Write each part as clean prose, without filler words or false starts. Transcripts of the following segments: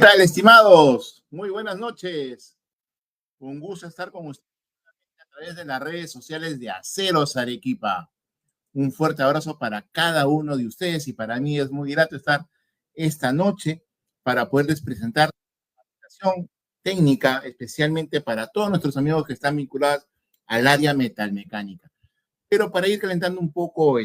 tal, estimados? Muy buenas noches. Un gusto estar con ustedes a través de las redes sociales de Aceros Arequipa. Un fuerte abrazo para cada uno de ustedes y para mí es muy grato estar esta noche para poderles presentar la presentación técnica, especialmente para todos nuestros amigos que están vinculados al área metalmecánica. Pero para ir calentando un poco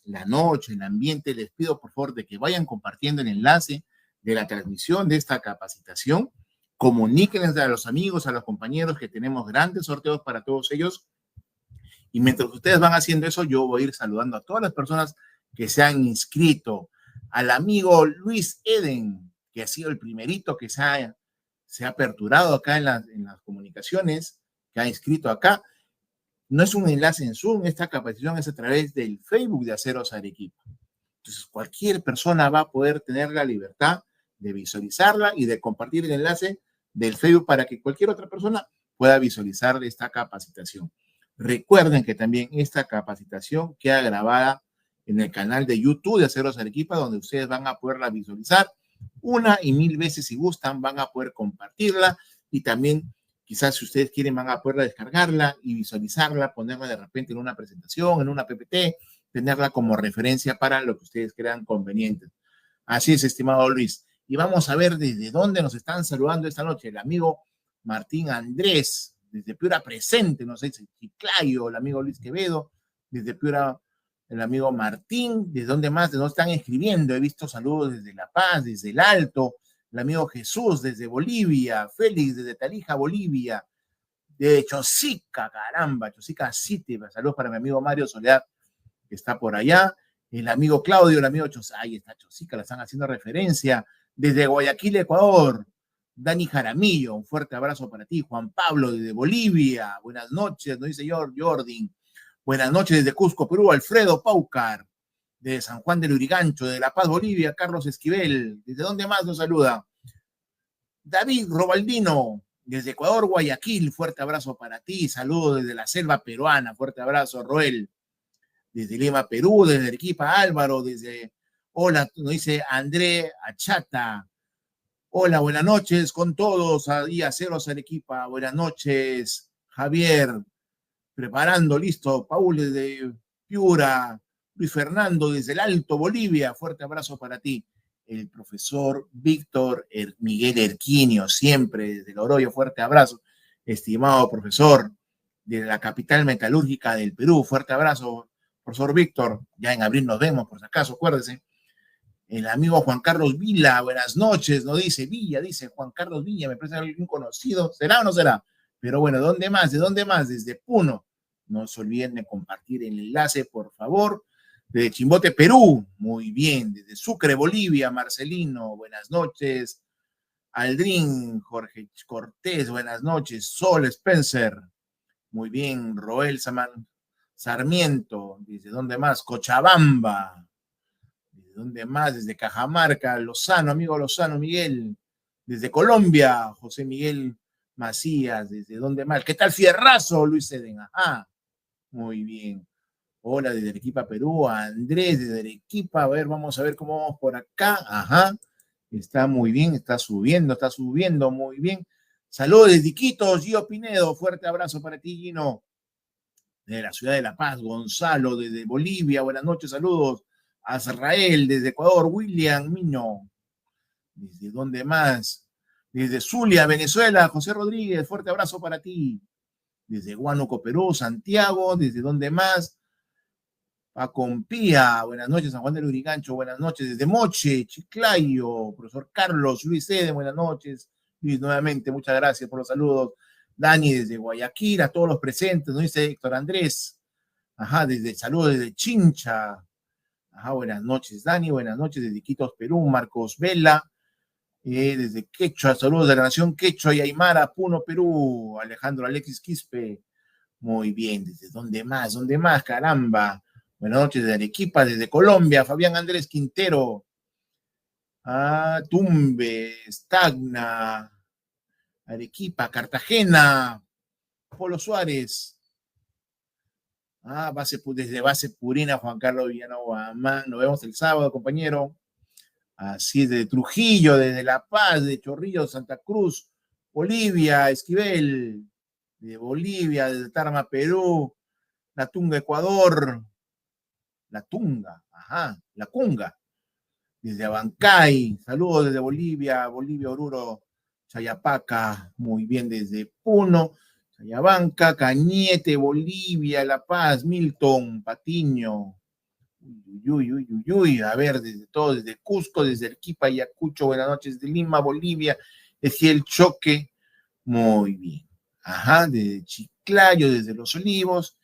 la noche, el ambiente, les pido por favor de que vayan compartiendo el enlace de la transmisión de esta capacitación. Comuníquenles a los amigos, a los compañeros que tenemos grandes sorteos para todos ellos. Y mientras ustedes van haciendo eso, yo voy a ir saludando a todas las personas que se han inscrito. Al amigo Luis Eden, que ha sido el primerito que se ha aperturado acá en las comunicaciones, que ha inscrito acá. No es un enlace en Zoom, esta capacitación es a través del Facebook de Aceros Arequipa. Entonces, cualquier persona va a poder tener la libertad de visualizarla y de compartir el enlace del Facebook para que cualquier otra persona pueda visualizar esta capacitación. Recuerden que también esta capacitación queda grabada en el canal de YouTube de Aceros Arequipa, donde ustedes van a poderla visualizar una y mil veces si gustan, van a poder compartirla y también quizás si ustedes quieren van a poder descargarla y visualizarla, ponerla de repente en una presentación, en una PPT, tenerla como referencia para lo que ustedes crean conveniente. Así es, estimado Luis. Y vamos a ver desde dónde nos están saludando esta noche. El amigo Martín Andrés, desde Piura presente, no sé si Chiclayo, el amigo Luis Quevedo, desde Piura, el amigo Martín, ¿de dónde más? ¿De dónde están escribiendo? He visto saludos desde La Paz, desde el Alto, el amigo Jesús desde Bolivia, Félix desde Tarija, Bolivia, de Chosica, caramba, Chosica City, saludos para mi amigo Mario Soledad, que está por allá, el amigo Claudio, el amigo Chosica, ahí está Chosica, la están haciendo referencia, desde Guayaquil, Ecuador, Dani Jaramillo, un fuerte abrazo para ti, Juan Pablo desde Bolivia, buenas noches, nos dice Jordi, buenas noches desde Cusco, Perú, Alfredo Paucar, de San Juan del Urigancho, de La Paz, Bolivia, Carlos Esquivel, ¿desde dónde más nos saluda? David Robaldino, desde Ecuador, Guayaquil, fuerte abrazo para ti, saludos desde la selva peruana, fuerte abrazo, Roel, desde Lima, Perú, desde Arequipa, Álvaro, hola, nos dice André Achata, hola, buenas noches con todos, ahí Aceros Arequipa, buenas noches, Javier, preparando, listo, Paul desde Piura, Luis Fernando desde el Alto, Bolivia, fuerte abrazo para ti. El profesor Víctor Miguel Erquinio, siempre desde el Oroyo, fuerte abrazo. Estimado profesor de la capital metalúrgica del Perú, fuerte abrazo, profesor Víctor. Ya en abril nos vemos, por si acaso, acuérdese. El amigo Juan Carlos Villa, buenas noches, no dice Villa, dice Juan Carlos Villa, me parece alguien conocido, ¿será o no será? Pero bueno, ¿dónde más? ¿De dónde más? Desde Puno. No se olviden de compartir el enlace, por favor. Desde Chimbote, Perú, muy bien. Desde Sucre, Bolivia, Marcelino, buenas noches. Aldrin, Jorge Cortés, buenas noches. Sol Spencer, muy bien. Roel Sarmiento, ¿desde dónde más? Cochabamba. ¿Desde dónde más? Desde Cajamarca, Lozano, amigo Lozano, Miguel. Desde Colombia, José Miguel Macías. ¿Desde dónde más? ¿Qué tal Fierrazo, Luis Eden? Ajá, muy bien. Hola, desde Arequipa, Perú. Andrés, desde Arequipa. A ver, vamos a ver cómo vamos por acá. Ajá, está muy bien, está subiendo, muy bien. Saludos desde Iquitos, Gio Pinedo. Fuerte abrazo para ti, Gino. De la ciudad de La Paz, Gonzalo, desde Bolivia. Buenas noches, saludos. Azrael, desde Ecuador, William Mino. ¿Desde dónde más? Desde Zulia, Venezuela, José Rodríguez, fuerte abrazo para ti. Desde Huánuco, Perú, Santiago, ¿desde dónde más? Pacompía, buenas noches, San Juan del Urigancho, buenas noches. Desde Moche, Chiclayo, profesor Carlos, Luis Ede, buenas noches. Luis, nuevamente, muchas gracias por los saludos. Dani, desde Guayaquil, a todos los presentes, nos dice Héctor Andrés. Ajá, saludos desde Chincha. Ajá, buenas noches, Dani, buenas noches desde Iquitos, Perú, Marcos Vela, desde Quechua, saludos de la nación Quechua y Aymara, Puno, Perú, Alejandro Alexis Quispe, muy bien, ¿desde dónde más? ¿Dónde más? Caramba, buenas noches desde Arequipa, desde Colombia, Fabián Andrés Quintero, Tumbe, Stagna, Arequipa, Cartagena, Polo Suárez, desde Base Purina, Juan Carlos Villanova, nos vemos el sábado, compañero. Así es, de Trujillo, desde La Paz, de Chorrillos, Santa Cruz, Bolivia, Esquivel, de Bolivia, desde Tarma, Perú, La Tunga, Ecuador, La Tunga, ajá, La Cunga, desde Abancay, saludos desde Bolivia, Bolivia, Oruro, Chayapaca, muy bien desde Puno, Chayabanca, Cañete, Bolivia, La Paz, Milton, Patiño, uy, uy, uy, uy, a ver, desde todo, desde Cusco, desde Arequipa, Ayacucho, buenas noches, de Lima, Bolivia, decía el Choque, muy bien, ajá, desde Chiclayo, desde Los Olivos,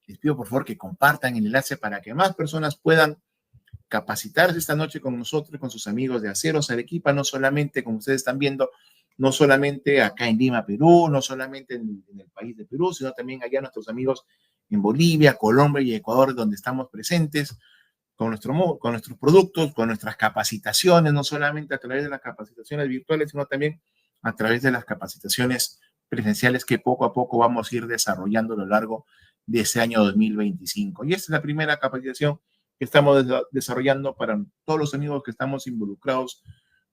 les pido por favor que compartan el enlace para que más personas puedan capacitarse esta noche con nosotros, con sus amigos de Aceros Arequipa, no solamente, como ustedes están viendo, no solamente acá en Lima, Perú, no solamente en el país de Perú, sino también allá nuestros amigos en Bolivia, Colombia y Ecuador, donde estamos presentes con nuestros productos, con nuestras capacitaciones, no solamente a través de las capacitaciones virtuales, sino también a través de las capacitaciones presenciales que poco a poco vamos a ir desarrollando a lo largo de ese año 2025. Y esta es la primera capacitación que estamos desarrollando para todos los amigos que estamos involucrados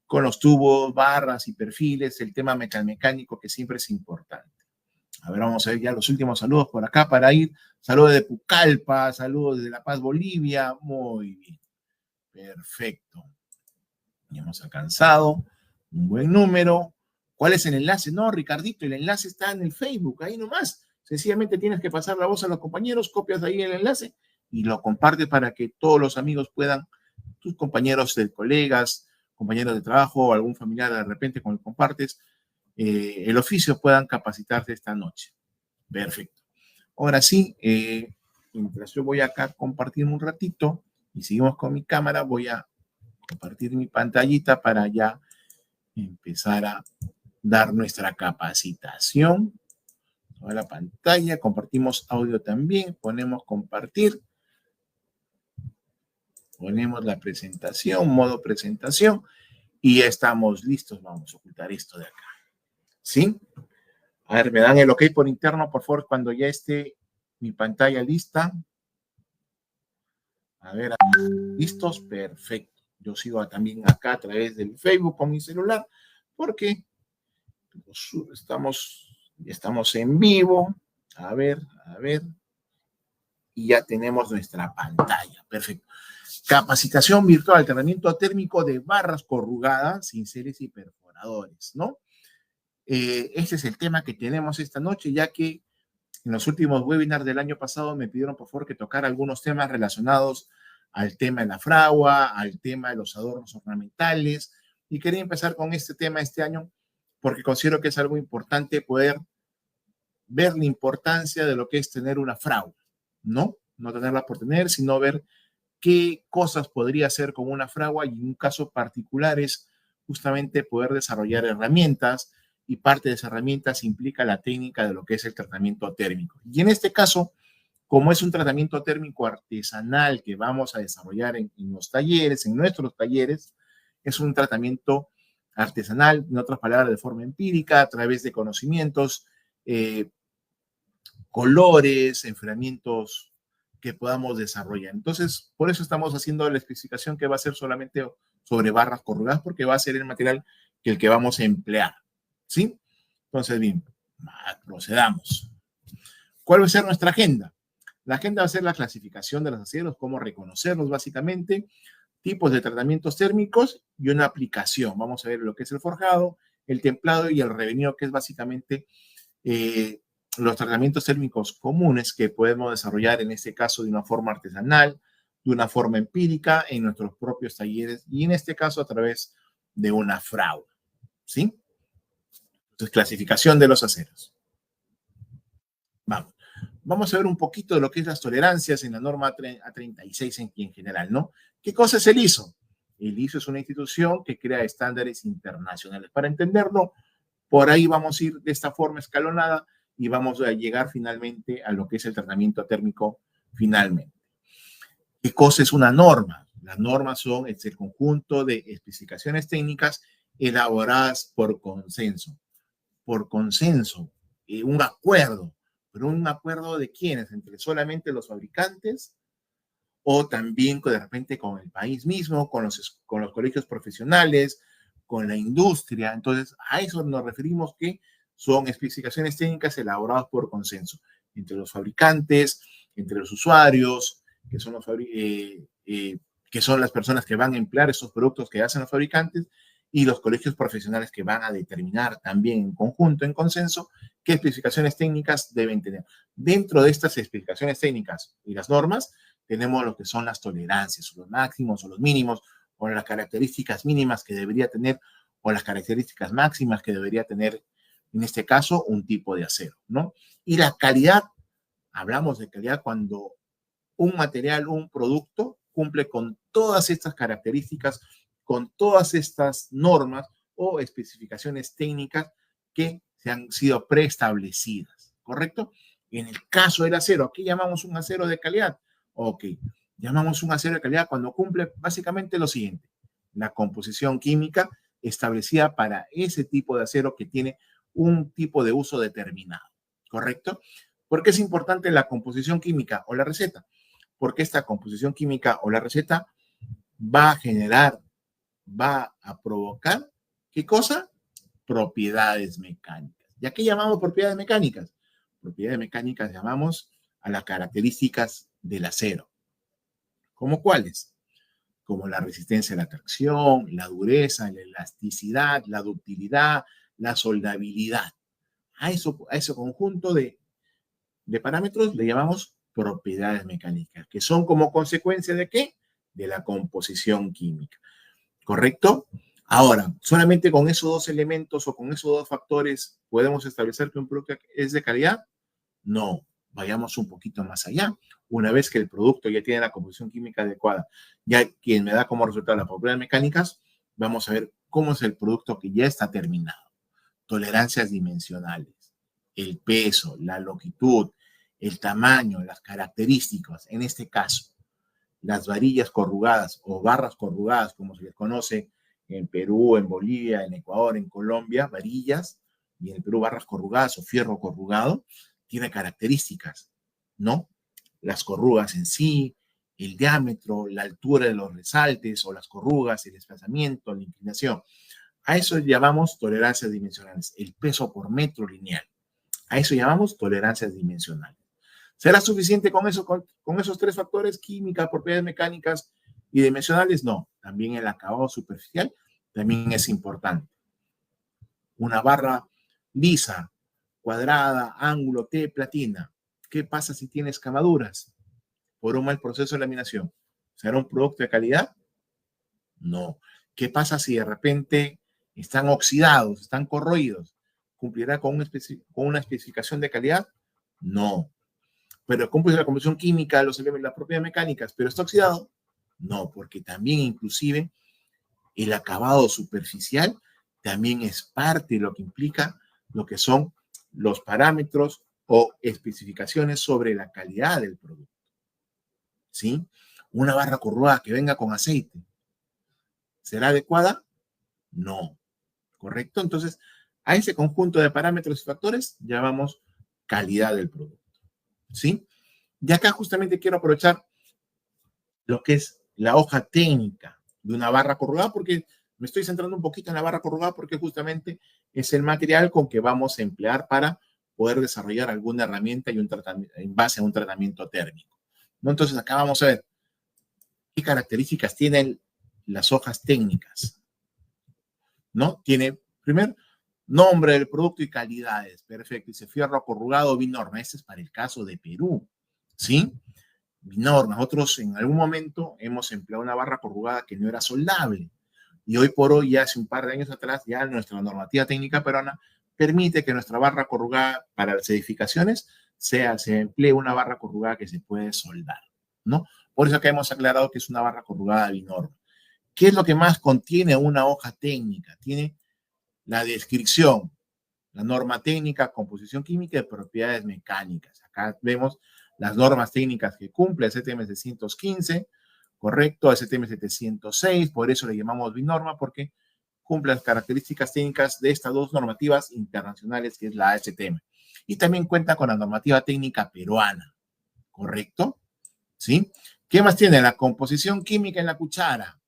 con los tubos, barras y perfiles, el tema metalmecánico que siempre es importante. A ver, vamos a ver ya los últimos saludos por acá para ir. Saludos de Pucallpa, saludos de La Paz, Bolivia. Muy bien, perfecto. Ya hemos alcanzado un buen número. ¿Cuál es el enlace? No, Ricardito, el enlace está en el Facebook, ahí nomás. Sencillamente tienes que pasar la voz a los compañeros, copias ahí el enlace y lo compartes para que todos los amigos puedan, tus compañeros de colegas, compañeros de trabajo o algún familiar de repente con el compartes, el oficio puedan capacitarse esta noche. Perfecto. Ahora sí, mientras yo voy acá a compartir un ratito y seguimos con mi cámara, voy a compartir mi pantallita para ya empezar a dar nuestra capacitación. Toda la pantalla, compartimos audio también, ponemos compartir, ponemos la presentación, modo presentación y ya estamos listos. Vamos a ocultar esto de acá. ¿Sí? A ver, me dan el ok por interno, por favor, cuando ya esté mi pantalla lista. A ver, listos, perfecto. Yo sigo también acá a través del Facebook con mi celular, porque estamos en vivo. A ver, y ya tenemos nuestra pantalla. Perfecto. Capacitación virtual, tratamiento térmico de barras corrugadas, cinceles y perforadores, ¿no? Este es el tema que tenemos esta noche, ya que en los últimos webinars del año pasado me pidieron por favor que tocara algunos temas relacionados al tema de la fragua, al tema de los adornos ornamentales, y quería empezar con este tema este año porque considero que es algo importante poder ver la importancia de lo que es tener una fragua, ¿no? No tenerla por tener, sino ver qué cosas podría hacer con una fragua y un caso particular es justamente poder desarrollar herramientas y parte de esas herramientas implica la técnica de lo que es el tratamiento térmico. Y en este caso, como es un tratamiento térmico artesanal que vamos a desarrollar en los talleres, en nuestros talleres, es un tratamiento artesanal, en otras palabras, de forma empírica, a través de conocimientos, colores, enfriamientos que podamos desarrollar. Entonces, por eso estamos haciendo la especificación que va a ser solamente sobre barras corrugadas, porque va a ser el material que el que vamos a emplear. ¿Sí? Entonces, bien, procedamos. ¿Cuál va a ser nuestra agenda? La agenda va a ser la clasificación de los aceros, cómo reconocerlos básicamente, tipos de tratamientos térmicos y una aplicación. Vamos a ver lo que es el forjado, el templado y el revenido, que es básicamente los tratamientos térmicos comunes que podemos desarrollar en este caso de una forma artesanal, de una forma empírica en nuestros propios talleres y en este caso a través de una fragua. ¿Sí? Entonces, clasificación de los aceros. Vamos a ver un poquito de lo que es las tolerancias en la norma A36 en general, ¿no? ¿Qué cosa es el ISO? El ISO es una institución que crea estándares internacionales. Para entenderlo, por ahí vamos a ir de esta forma escalonada y vamos a llegar finalmente a lo que es el tratamiento térmico finalmente. ¿Qué cosa es una norma? Las normas son el conjunto de especificaciones técnicas elaboradas por consenso. Por consenso, un acuerdo. ¿Pero un acuerdo de quiénes? ¿Entre solamente los fabricantes o también de repente con el país mismo, con los colegios profesionales, con la industria. Entonces, a eso nos referimos que son especificaciones técnicas elaboradas por consenso entre los fabricantes, entre los usuarios, que son, que son las personas que van a emplear estos productos que hacen los fabricantes, y los colegios profesionales que van a determinar también en conjunto, en consenso, qué especificaciones técnicas deben tener. Dentro de estas especificaciones técnicas y las normas, tenemos lo que son las tolerancias, o los máximos o los mínimos, o las características mínimas que debería tener, o las características máximas que debería tener, en este caso, un tipo de acero, ¿no? Y la calidad, hablamos de calidad cuando un material, un producto, cumple con todas estas características, con todas estas normas o especificaciones técnicas que se han sido preestablecidas, ¿correcto? En el caso del acero, ¿qué llamamos un acero de calidad? Ok, llamamos un acero de calidad cuando cumple básicamente lo siguiente: la composición química establecida para ese tipo de acero que tiene un tipo de uso determinado, ¿correcto? ¿Por qué es importante la composición química o la receta? Porque esta composición química o la receta va a generar, va a provocar, ¿qué cosa? Propiedades mecánicas. ¿Y a qué llamamos propiedades mecánicas? Propiedades mecánicas llamamos a las características del acero. ¿Cómo cuáles? Como la resistencia a la tracción, la dureza, la elasticidad, la ductilidad, la soldabilidad. A ese conjunto de parámetros le llamamos propiedades mecánicas, que son como consecuencia de ¿qué? De la composición química. ¿Correcto? Ahora, solamente con esos dos elementos o con esos dos factores podemos establecer que un producto es de calidad. No, vayamos un poquito más allá. Una vez que el producto ya tiene la composición química adecuada, ya quien me da como resultado las propiedades mecánicas, vamos a ver cómo es el producto que ya está terminado. Tolerancias dimensionales, el peso, la longitud, el tamaño, las características, en este caso, las varillas corrugadas o barras corrugadas, como se les conoce en Perú, en Bolivia, en Ecuador, en Colombia, varillas, y en el Perú barras corrugadas o fierro corrugado, tiene características, ¿no? Las corrugas en sí, el diámetro, la altura de los resaltes o las corrugas, el desplazamiento, la inclinación. A eso llamamos tolerancias dimensionales, el peso por metro lineal. A eso llamamos tolerancias dimensionales. ¿Será suficiente con eso, con esos tres factores, química, propiedades mecánicas y dimensionales? No, también el acabado superficial también es importante. Una barra lisa, cuadrada, ángulo T, platina. ¿Qué pasa si tiene escamaduras por un mal proceso de laminación? ¿Será un producto de calidad? No. ¿Qué pasa si de repente están oxidados, están corroídos? ¿Cumplirá con una especificación de calidad? No. ¿Pero cumple la composición química, las propiedades mecánicas, pero está oxidado? No, porque también inclusive el acabado superficial también es parte de lo que implica lo que son los parámetros o especificaciones sobre la calidad del producto. ¿Sí? Una barra corrugada que venga con aceite, ¿será adecuada? No. ¿Correcto? Entonces, a ese conjunto de parámetros y factores llamamos calidad del producto. ¿Sí? Y acá justamente quiero aprovechar lo que es la hoja técnica de una barra corrugada, porque me estoy centrando un poquito en la barra corrugada porque justamente es el material con que vamos a emplear para poder desarrollar alguna herramienta y un tratamiento en base a un tratamiento térmico, ¿no? Entonces acá vamos a ver qué características tienen las hojas técnicas, ¿no? Tiene, primero, nombre del producto y calidades. Perfecto. Dice fierro corrugado Binorma. Este es para el caso de Perú, ¿sí? Binorma. Nosotros en algún momento hemos empleado una barra corrugada que no era soldable. Y hoy por hoy, ya hace un par de años atrás, ya nuestra normativa técnica peruana permite que nuestra barra corrugada para las edificaciones se emplee una barra corrugada que se puede soldar, ¿no? Por eso que hemos aclarado que es una barra corrugada Binorma. ¿Qué es lo que más contiene una hoja técnica? Tiene la descripción, la norma técnica, composición química y propiedades mecánicas. Acá vemos las normas técnicas que cumple el CTM 715, correcto, el CTM 706, por eso le llamamos binorma, porque cumple las características técnicas de estas dos normativas internacionales, que es la ASTM. Y también cuenta con la normativa técnica peruana, ¿correcto? ¿Sí? ¿Qué más tiene? La composición química en la cuchara.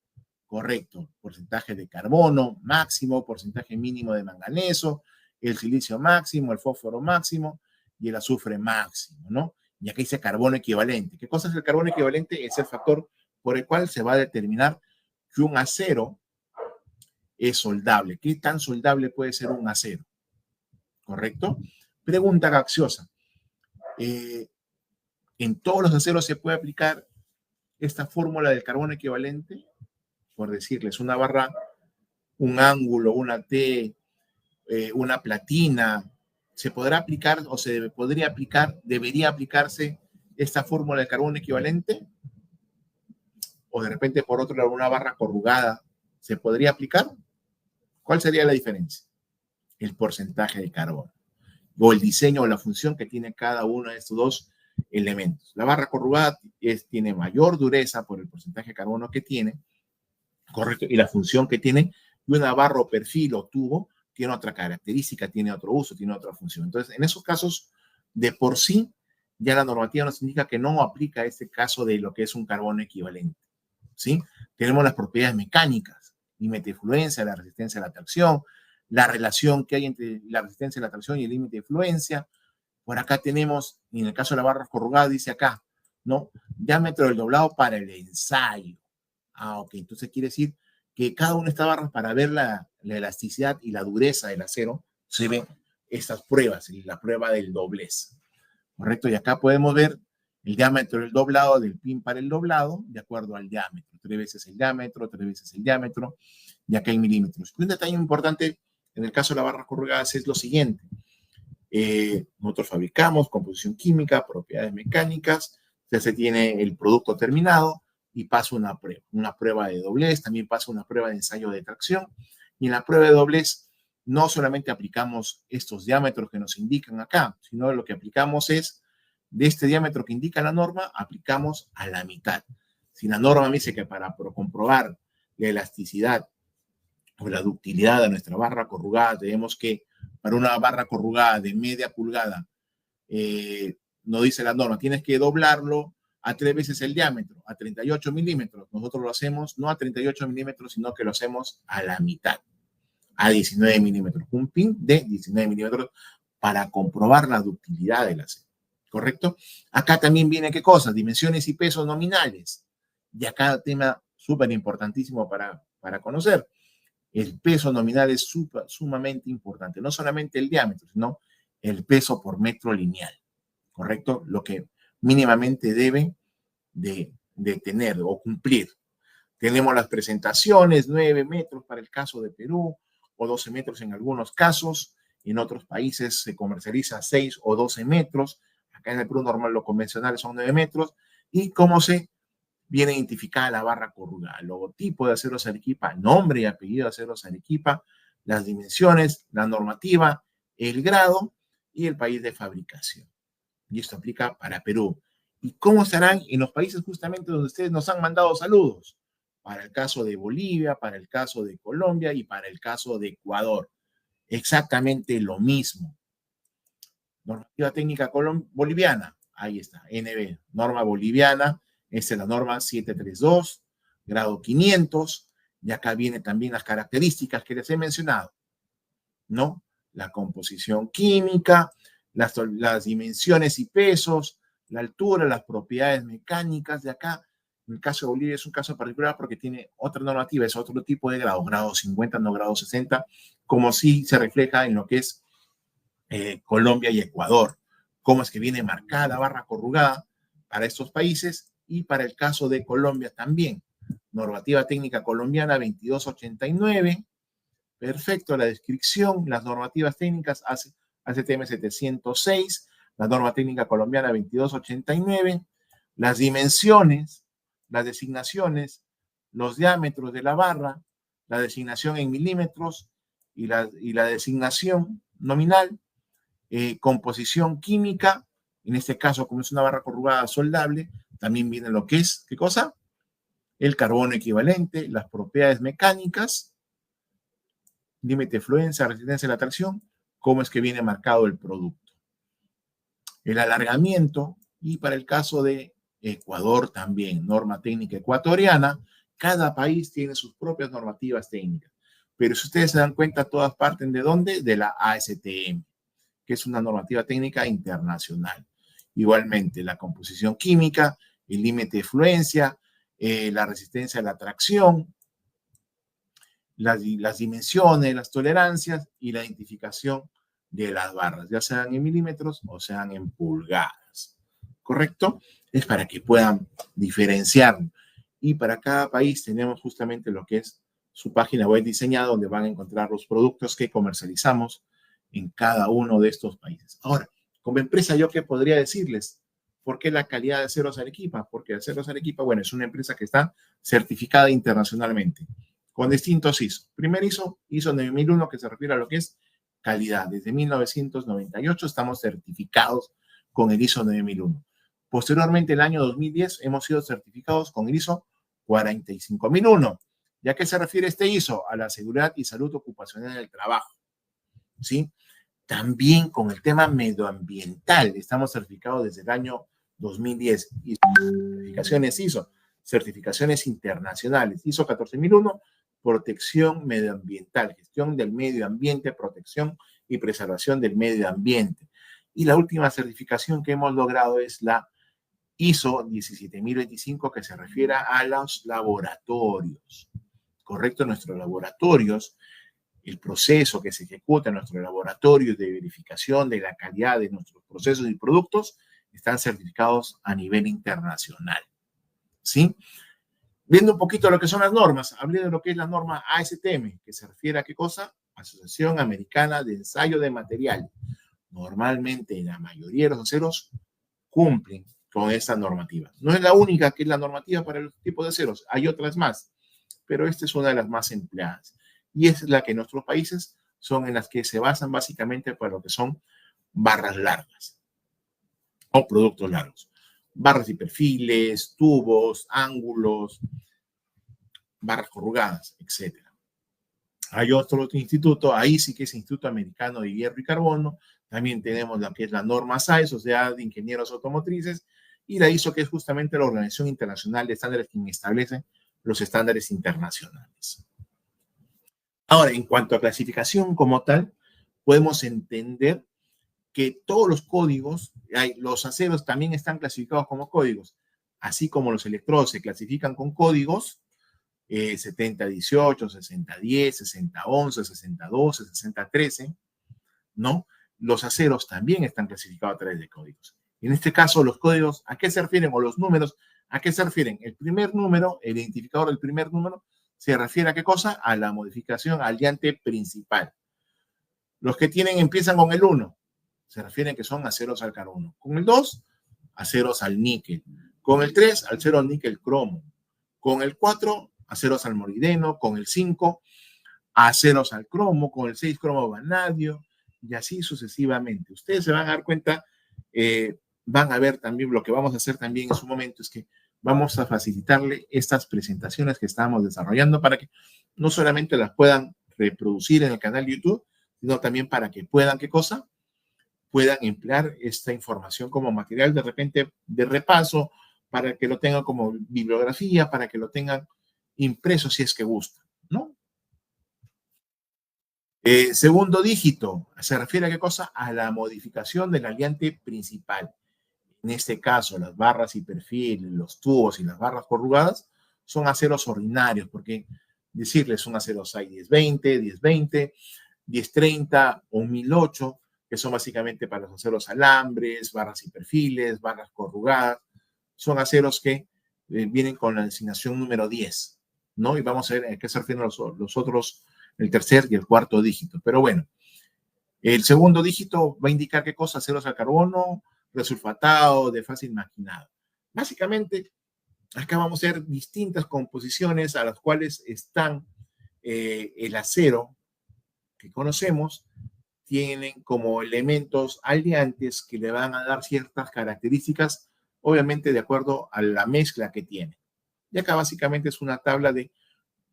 Correcto. Porcentaje de carbono máximo, porcentaje mínimo de manganeso, el silicio máximo, el fósforo máximo y el azufre máximo, ¿no? Y aquí dice carbono equivalente. ¿Qué cosa es el carbono equivalente? Es el factor por el cual se va a determinar que un acero es soldable. ¿Qué tan soldable puede ser un acero? ¿Correcto? Pregunta capciosa. ¿En todos los aceros se puede aplicar esta fórmula del carbono equivalente? Por decirles, una barra, un ángulo, una T, una platina, ¿se podrá aplicar o se podría aplicar, debería aplicarse esta fórmula del carbono equivalente? O de repente, por otro lado, una barra corrugada, ¿se podría aplicar? ¿Cuál sería la diferencia? El porcentaje de carbono o el diseño o la función que tiene cada uno de estos dos elementos. La barra corrugada tiene mayor dureza por el porcentaje de carbono que tiene, correcto, y la función que tiene, y una barra o perfil o tubo tiene otra característica, tiene otro uso, tiene otra función. Entonces, en esos casos, de por sí, ya la normativa nos indica que no aplica este caso de lo que es un carbono equivalente, ¿sí? Tenemos las propiedades mecánicas, límite de fluencia, la resistencia a la tracción, la relación que hay entre la resistencia a la tracción y el límite de fluencia. Por acá tenemos, en el caso de la barra corrugada, dice acá, ¿no? Diámetro del doblado para el ensayo. Ah, ok, entonces quiere decir que cada una de estas barras, para ver la elasticidad y la dureza del acero, se ven estas pruebas, la prueba del doblez, ¿correcto? Y acá podemos ver el diámetro del doblado del pin para el doblado, de acuerdo al diámetro, 3 veces el diámetro, 3 veces el diámetro, y acá en milímetros. Y un detalle importante en el caso de la barra corrugada es lo siguiente. Nosotros fabricamos composición química, propiedades mecánicas, ya se tiene el producto terminado y pasa una prueba de doblez, también pasa una prueba de ensayo de tracción, y en la prueba de doblez no solamente aplicamos estos diámetros que nos indican acá, sino lo que aplicamos es de este diámetro que indica la norma, aplicamos a la mitad. Si la norma me dice que para comprobar la elasticidad o la ductilidad de nuestra barra corrugada, tenemos que, para una barra corrugada de media pulgada, no dice la norma, tienes que doblarlo a 3 veces el diámetro, a 38 milímetros. Nosotros lo hacemos no a 38 milímetros, sino que lo hacemos a la mitad, a 19 milímetros. Un pin de 19 milímetros para comprobar la ductilidad del acero. ¿Correcto? Acá también viene qué cosa, dimensiones y pesos nominales. Y acá tema súper importantísimo para conocer. El peso nominal es sumamente importante, no solamente el diámetro, sino el peso por metro lineal, ¿correcto? Lo que mínimamente debe de tener o cumplir. Tenemos las presentaciones, 9 metros para el caso de Perú, o 12 metros en algunos casos. En otros países se comercializa 6 o 12 metros. Acá en el Perú normal lo convencional son 9 metros. ¿Y cómo se viene identificada la barra corrugada? Logotipo de Aceros Arequipa, nombre y apellido de Aceros Arequipa, las dimensiones, la normativa, el grado y el país de fabricación. Y esto aplica para Perú. ¿Y cómo estarán en los países justamente donde ustedes nos han mandado saludos? Para el caso de Bolivia, para el caso de Colombia y para el caso de Ecuador. Exactamente lo mismo. Normativa técnica boliviana, ahí está, NB, norma boliviana, esta es la norma 732, grado 500, y acá vienen también las características que les he mencionado, ¿no? La composición química, las dimensiones y pesos, la altura, las propiedades mecánicas de acá. En el caso de Bolivia es un caso particular porque tiene otra normativa, es otro tipo de grado, grado 50, no grado 60, como sí se refleja en lo que es Colombia y Ecuador. Cómo es que viene marcada la barra corrugada para estos países y para el caso de Colombia también. Normativa técnica colombiana 2289. Perfecto, la descripción, las normativas técnicas ACTM 706, la norma técnica colombiana 2289, las dimensiones, las designaciones, los diámetros de la barra, la designación en milímetros y la designación nominal, composición química, en este caso como es una barra corrugada soldable, también viene lo que es, ¿qué cosa? El carbono equivalente, las propiedades mecánicas, límite de fluencia, resistencia a la tracción, cómo es que viene marcado el producto. El alargamiento, y para el caso de Ecuador también, norma técnica ecuatoriana. Cada país tiene sus propias normativas técnicas. Pero si ustedes se dan cuenta, todas parten de dónde? De la ASTM, que es una normativa técnica internacional. Igualmente, la composición química, el límite de fluencia, la resistencia a la tracción, las dimensiones, las tolerancias y la identificación de las barras, ya sean en milímetros o sean en pulgadas. ¿Correcto? Es para que puedan diferenciar. Y para cada país tenemos justamente lo que es su página web diseñada, donde van a encontrar los productos que comercializamos en cada uno de estos países. Ahora, como empresa, ¿yo qué podría decirles? ¿Por qué la calidad de Aceros Arequipa? Porque Aceros Arequipa, bueno, es una empresa que está certificada internacionalmente con distintos ISO. Primer ISO 9001, que se refiere a lo que es calidad. Desde 1998 estamos certificados con el ISO 9001. Posteriormente, el año 2010, hemos sido certificados con el ISO 45001. ¿Y a qué se refiere este ISO? A la seguridad y salud ocupacional del trabajo. ¿Sí? También con el tema medioambiental. Estamos certificados desde el año 2010. Y certificaciones ISO, certificaciones internacionales. ISO 14001, protección medioambiental, gestión del medio ambiente, protección y preservación del medio ambiente. Y la última certificación que hemos logrado es la ISO 17025, que se refiere a los laboratorios. Correcto, nuestros laboratorios, el proceso que se ejecuta en nuestros laboratorios de verificación de la calidad de nuestros procesos y productos están certificados a nivel internacional. ¿Sí? Viendo un poquito lo que son las normas, hablé de lo que es la norma ASTM, que se refiere a qué cosa? Asociación Americana de Ensayo de Material. Normalmente la mayoría de los aceros cumplen con esta normativa. No es la única que es la normativa para el tipo de aceros, hay otras más, pero esta es una de las más empleadas. Y es la que en nuestros países son en las que se basan básicamente para lo que son barras largas o productos largos. Barras y perfiles, tubos, ángulos, barras corrugadas, etc. Hay otro instituto, ahí sí que es Instituto Americano de Hierro y Carbono. También tenemos lo que es la norma SAES, o sea, de ingenieros automotrices, y la ISO, que es justamente la Organización Internacional de Estándares, quien establece los estándares internacionales. Ahora, en cuanto a clasificación como tal, podemos entender que todos los códigos, los aceros también están clasificados como códigos, así como los electrodos se clasifican con códigos 7018, 6010, 6011, 6012, 6013, ¿no? Los aceros también están clasificados a través de códigos. En este caso, los códigos, ¿a qué se refieren? O los números, ¿a qué se refieren? El primer número, el identificador del primer número, se refiere a qué cosa? A la modificación al diante principal. Los que empiezan con el 1, se refieren que son aceros al carbono. Con el 2, aceros al níquel. Con el 3, acero al níquel cromo. Con el 4, aceros al molibdeno. Con el 5, aceros al cromo. Con el 6, cromo vanadio. Y así sucesivamente. Ustedes se van a dar cuenta, van a ver también, lo que vamos a hacer también en su momento es que vamos a facilitarle estas presentaciones que estamos desarrollando para que no solamente las puedan reproducir en el canal de YouTube, sino también para que puedan, ¿qué cosa? Puedan emplear esta información como material de repente de repaso, para que lo tengan como bibliografía, para que lo tengan impreso si es que gustan, ¿no? Segundo dígito, se refiere a qué cosa? A la modificación del aliante principal. En este caso, las barras y perfiles, los tubos y las barras corrugadas son aceros ordinarios, porque decirles son aceros hay 1020, 1020, 1030 o 1008, que son básicamente para los aceros alambres, barras y perfiles, barras corrugadas. Son aceros que vienen con la designación número 10, ¿no? Y vamos a ver a qué se refieren los otros, el tercer y el cuarto dígito. Pero bueno, el segundo dígito va a indicar qué cosa: aceros al carbono, resulfatado, de fácil maquinado. Básicamente, acá vamos a ver distintas composiciones a las cuales están el acero que conocemos, tienen como elementos aliantes que le van a dar ciertas características, obviamente de acuerdo a la mezcla que tiene. Y acá básicamente es una tabla de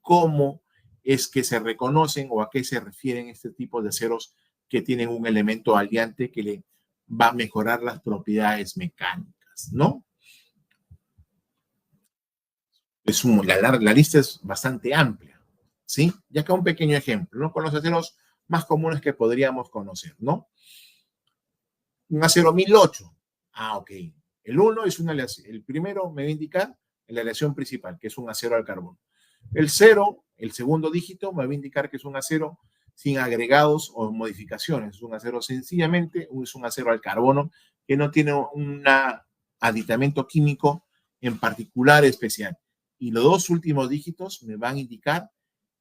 cómo es que se reconocen o a qué se refieren este tipo de aceros que tienen un elemento aliante que le va a mejorar las propiedades mecánicas, ¿no? La lista es bastante amplia, ¿sí? Y acá un pequeño ejemplo, ¿no? Con los aceros más comunes que podríamos conocer, ¿no? Un acero 1008. Ah, ok. El 1 es una aleación. El primero me va a indicar la aleación principal, que es un acero al carbono. El 0, el segundo dígito, me va a indicar que es un acero sin agregados o modificaciones. Es un acero sencillamente, es un acero al carbono que no tiene un aditamento químico en particular especial. Y los dos últimos dígitos me van a indicar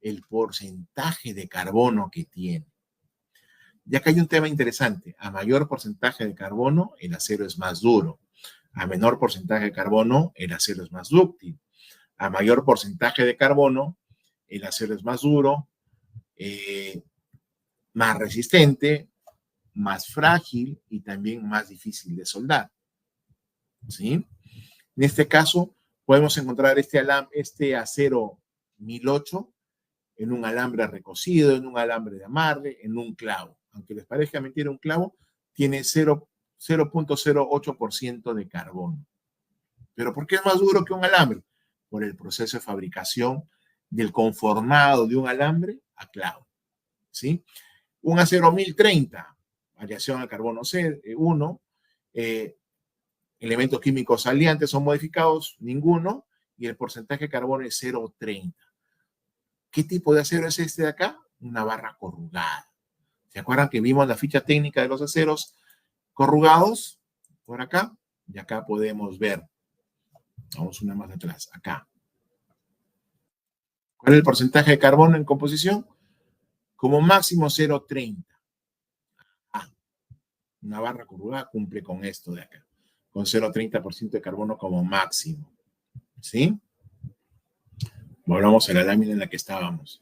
el porcentaje de carbono que tiene. Ya que hay un tema interesante, a mayor porcentaje de carbono, el acero es más duro. A menor porcentaje de carbono, el acero es más dúctil. A mayor porcentaje de carbono, el acero es más duro, más resistente, más frágil y también más difícil de soldar. ¿Sí? En este caso, podemos encontrar este acero 1008 en un alambre recocido, en un alambre de amarre, en un clavo. Aunque les parezca mentira, un clavo tiene 0.08% de carbono. ¿Pero por qué es más duro que un alambre? Por el proceso de fabricación del conformado de un alambre a clavo. ¿Sí? Un acero 1030, aleación al carbono C1, elementos químicos aliantes son modificados, ninguno, y el porcentaje de carbono es 0.30. ¿Qué tipo de acero es este de acá? Una barra corrugada. ¿Se acuerdan que vimos la ficha técnica de los aceros corrugados? Por acá. Y acá podemos ver. Vamos una más atrás. Acá. ¿Cuál es el porcentaje de carbono en composición? Como máximo 0.30. Ah, una barra corrugada cumple con esto de acá. Con 0.30% de carbono como máximo. ¿Sí? Volvamos a la lámina en la que estábamos.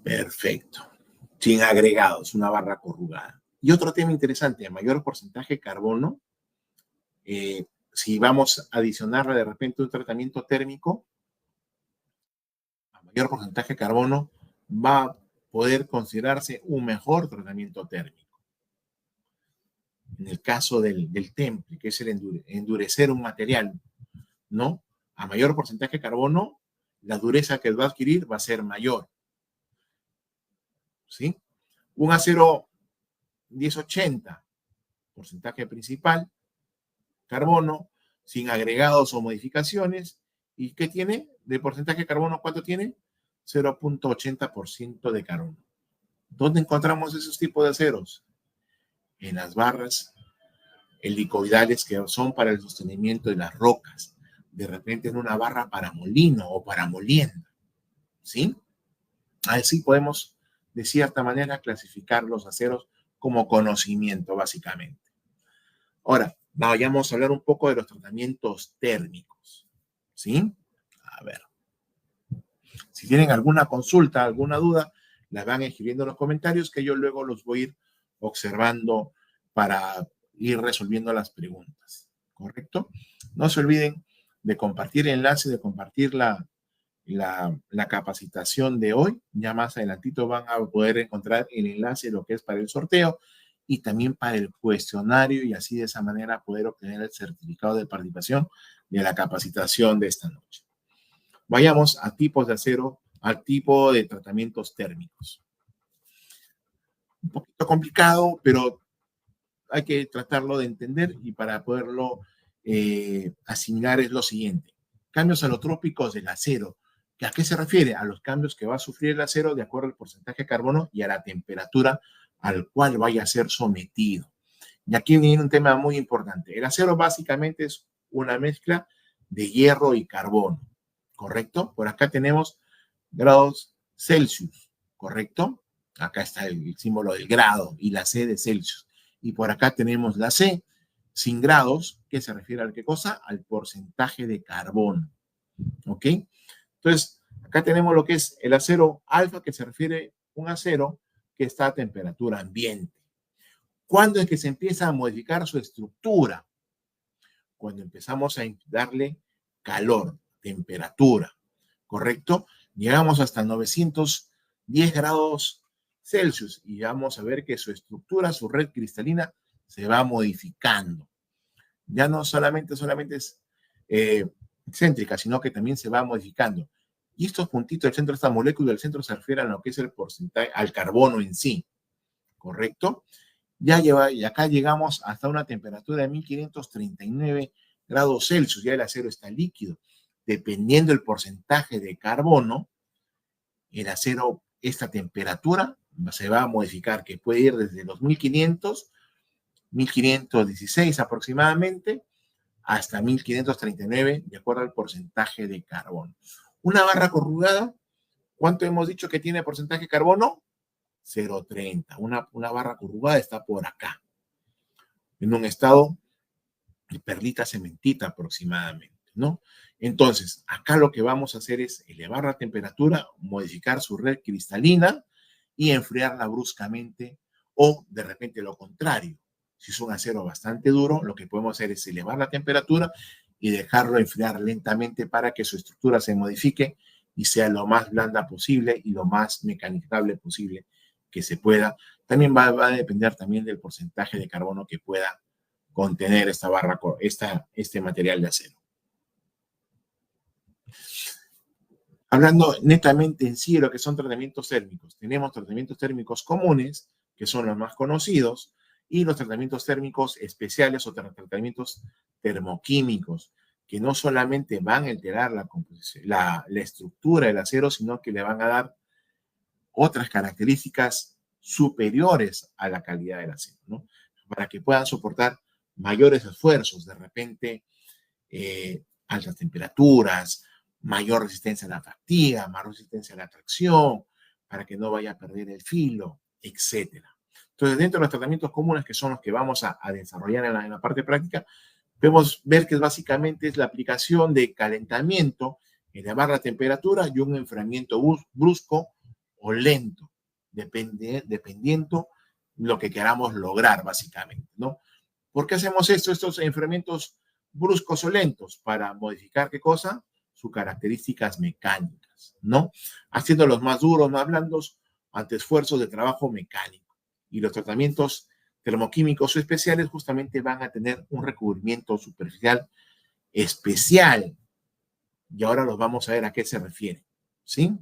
Perfecto. Sin agregados, una barra corrugada. Y otro tema interesante, a mayor porcentaje de carbono, si vamos a adicionarle de repente un tratamiento térmico, a mayor porcentaje de carbono va a poder considerarse un mejor tratamiento térmico. En el caso del temple, que es el endurecer un material, ¿no? A mayor porcentaje de carbono, la dureza que va a adquirir va a ser mayor. ¿Sí? Un acero 1080, porcentaje principal, carbono, sin agregados o modificaciones. ¿Y qué tiene? De porcentaje de carbono, ¿cuánto tiene? 0.80% de carbono. ¿Dónde encontramos esos tipos de aceros? En las barras helicoidales que son para el sostenimiento de las rocas. De repente en una barra para molino o para molienda. ¿Sí? Así podemos, de cierta manera, clasificar los aceros como conocimiento, básicamente. Ahora, vayamos a hablar un poco de los tratamientos térmicos. ¿Sí? A ver. Si tienen alguna consulta, alguna duda, la van escribiendo en los comentarios que yo luego los voy a ir observando para ir resolviendo las preguntas. ¿Correcto? No se olviden de compartir el enlace, de compartir la capacitación de hoy. Ya más adelantito van a poder encontrar el enlace de lo que es para el sorteo y también para el cuestionario y así de esa manera poder obtener el certificado de participación de la capacitación de esta noche. Vayamos a tipos de acero, al tipo de tratamientos térmicos. Un poquito complicado, pero hay que tratarlo de entender y para poderlo asimilar es lo siguiente. Cambios alotrópicos del acero. ¿A qué se refiere? A los cambios que va a sufrir el acero de acuerdo al porcentaje de carbono y a la temperatura al cual vaya a ser sometido. Y aquí viene un tema muy importante. El acero básicamente es una mezcla de hierro y carbono, ¿correcto? Por acá tenemos grados Celsius, ¿correcto? Acá está el símbolo del grado y la C de Celsius. Y por acá tenemos la C sin grados, que se refiere a qué cosa? Al porcentaje de carbono, ¿ok? Entonces, acá tenemos lo que es el acero alfa, que se refiere a un acero que está a temperatura ambiente. ¿Cuándo es que se empieza a modificar su estructura? Cuando empezamos a darle calor, temperatura, ¿correcto? Llegamos hasta 910 grados Celsius y vamos a ver que su estructura, su red cristalina, se va modificando. Ya no solamente es excéntrica, sino que también se va modificando. Y estos puntitos del centro de esta molécula del centro se refieren a lo que es el porcentaje, al carbono en sí, ¿correcto? Y acá llegamos hasta una temperatura de 1539 grados Celsius, ya el acero está líquido. Dependiendo del porcentaje de carbono, el acero, esta temperatura se va a modificar, que puede ir desde los 1500, 1516 aproximadamente, hasta 1539, de acuerdo al porcentaje de carbono. Una barra corrugada, ¿cuánto hemos dicho que tiene porcentaje de carbono? 0,30. Una barra corrugada está por acá, en un estado de perlita cementita aproximadamente, ¿no? Entonces, acá lo que vamos a hacer es elevar la temperatura, modificar su red cristalina y enfriarla bruscamente, o de repente lo contrario. Si es un acero bastante duro, lo que podemos hacer es elevar la temperatura y dejarlo enfriar lentamente para que su estructura se modifique y sea lo más blanda posible y lo más mecanizable posible que se pueda. También va a depender también del porcentaje de carbono que pueda contener esta barra, este material de acero. Hablando netamente en sí de lo que son tratamientos térmicos, tenemos tratamientos térmicos comunes, que son los más conocidos, y los tratamientos térmicos especiales o tratamientos termoquímicos, que no solamente van a alterar la composición, la estructura del acero, sino que le van a dar otras características superiores a la calidad del acero, ¿no? Para que puedan soportar mayores esfuerzos, de repente altas temperaturas, mayor resistencia a la fatiga, más resistencia a la tracción, para que no vaya a perder el filo, etc. Entonces, dentro de los tratamientos comunes, que son los que vamos a desarrollar en la parte práctica, podemos ver que básicamente es la aplicación de calentamiento, elevar la temperatura y un enfriamiento brusco o lento, dependiendo lo que queramos lograr, básicamente, ¿no? ¿Por qué hacemos esto, estos enfriamientos bruscos o lentos? Para modificar, ¿qué cosa? Sus características mecánicas, ¿no? Haciéndolos más duros, más blandos, ante esfuerzos de trabajo mecánico. Y los tratamientos termoquímicos o especiales justamente van a tener un recubrimiento superficial especial. Y ahora los vamos a ver a qué se refiere, ¿sí?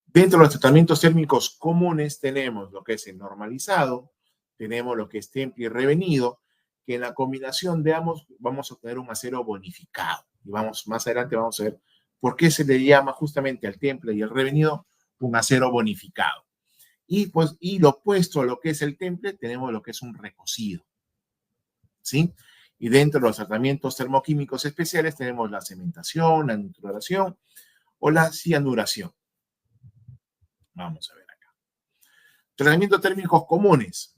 Dentro de los tratamientos térmicos comunes tenemos lo que es el normalizado, tenemos lo que es temple y revenido, que en la combinación de ambos vamos a obtener un acero bonificado. Y más adelante vamos a ver por qué se le llama justamente al temple y el revenido un acero bonificado. Y lo opuesto a lo que es el temple, tenemos lo que es un recocido, ¿sí? Y dentro de los tratamientos termoquímicos especiales tenemos la cementación, la nitruración o la cianuración. Vamos a ver acá. Tratamientos térmicos comunes.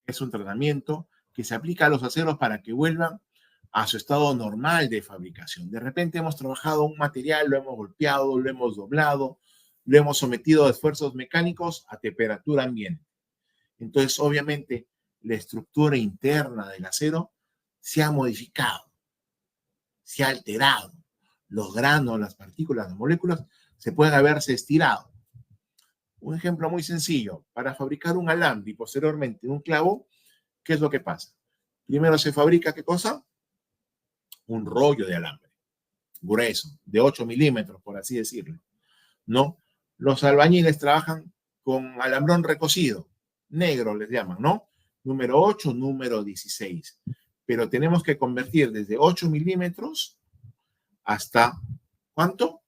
Es un tratamiento que se aplica a los aceros para que vuelvan a su estado normal de fabricación. De repente hemos trabajado un material, lo hemos golpeado, lo hemos doblado, lo hemos sometido a esfuerzos mecánicos a temperatura ambiente. Entonces, obviamente, la estructura interna del acero se ha modificado, se ha alterado. Los granos, las partículas, las moléculas se pueden haberse estirado. Un ejemplo muy sencillo, para fabricar un alambre y posteriormente un clavo, ¿qué es lo que pasa? Primero se fabrica, ¿qué cosa? Un rollo de alambre grueso, de 8 milímetros, por así decirlo, ¿no? Los albañiles trabajan con alambrón recocido, negro les llaman, ¿no? Número 8, número 16. Pero tenemos que convertir desde 8 milímetros hasta, ¿cuánto?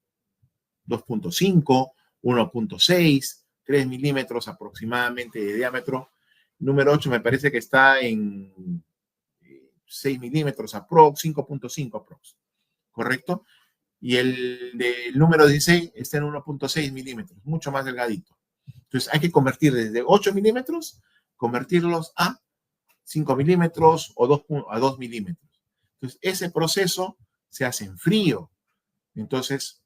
2.5, 1.6, 3 milímetros aproximadamente de diámetro. Número 8 me parece que está en 6 milímetros aprox, 5.5 aprox, ¿correcto? Y el del número 16 está en 1.6 milímetros, mucho más delgadito. Entonces hay que convertir desde 8 milímetros, convertirlos a 5 milímetros o 2 milímetros. Entonces ese proceso se hace en frío. Entonces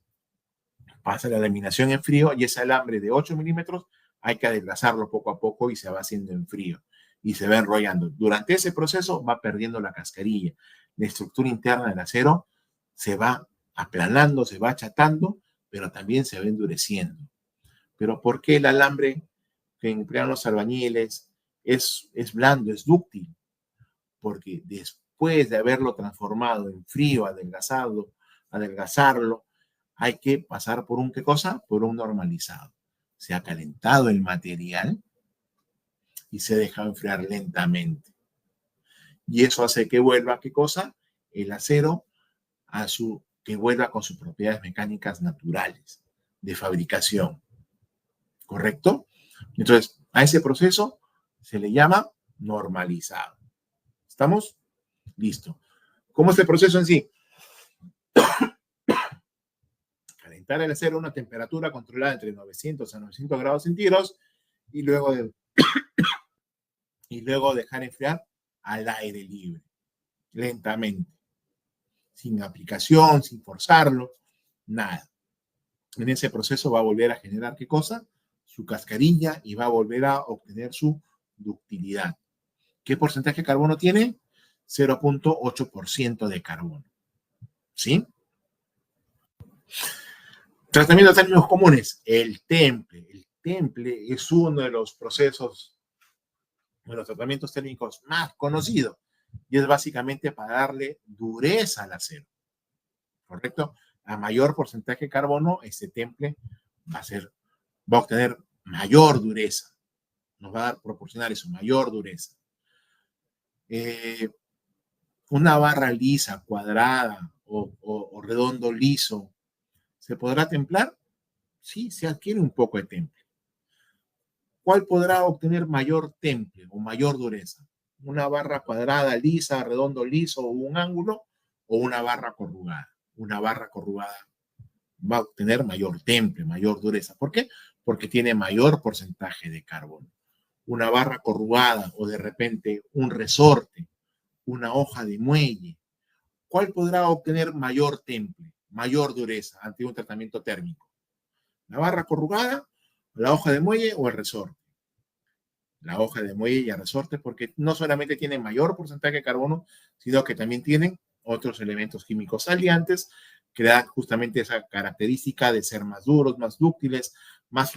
pasa la laminación en frío y ese alambre de 8 milímetros hay que adelgazarlo poco a poco y se va haciendo en frío y se va enrollando. Durante ese proceso va perdiendo la cascarilla. La estructura interna del acero se va aplanando, se va achatando, pero también se va endureciendo. Pero ¿por qué el alambre que emplean los albañiles es blando, es dúctil? Porque después de haberlo transformado en frío, adelgazarlo, hay que pasar por un, ¿qué cosa? Por un normalizado. Se ha calentado el material y se ha dejado enfriar lentamente. Y eso hace que vuelva, ¿qué cosa? El acero que vuelva con sus propiedades mecánicas naturales de fabricación. ¿Correcto? Entonces, a ese proceso se le llama normalizado. ¿Estamos? Listo. ¿Cómo es el proceso en sí? Calentar el acero a una temperatura controlada entre 900 a 900 grados centígrados y luego dejar enfriar al aire libre, lentamente, sin aplicación, sin forzarlo, nada. En ese proceso va a volver a generar, ¿qué cosa? Su cascarilla y va a volver a obtener su ductilidad. ¿Qué porcentaje de carbono tiene? 0.8% de carbono. ¿Sí? Tratamientos térmicos comunes. El temple. El temple es uno de los procesos, de los tratamientos térmicos más conocidos. Y es básicamente para darle dureza al acero. ¿Correcto? A mayor porcentaje de carbono, este temple va a obtener mayor dureza. Nos va a proporcionar eso, mayor dureza. Una barra lisa, cuadrada o redondo liso, ¿se podrá templar? Sí, se adquiere un poco de temple. ¿Cuál podrá obtener mayor temple o mayor dureza? ¿Una barra cuadrada, lisa, redondo, liso o un ángulo? ¿O una barra corrugada? Una barra corrugada va a obtener mayor temple, mayor dureza. ¿Por qué? Porque tiene mayor porcentaje de carbono. Una barra corrugada o de repente un resorte, una hoja de muelle, ¿cuál podrá obtener mayor temple, mayor dureza ante un tratamiento térmico? ¿La barra corrugada, la hoja de muelle o el resorte? La hoja de muelle y el resorte, porque no solamente tienen mayor porcentaje de carbono, sino que también tienen otros elementos químicos aliantes que dan justamente esa característica de ser más duros, más dúctiles, más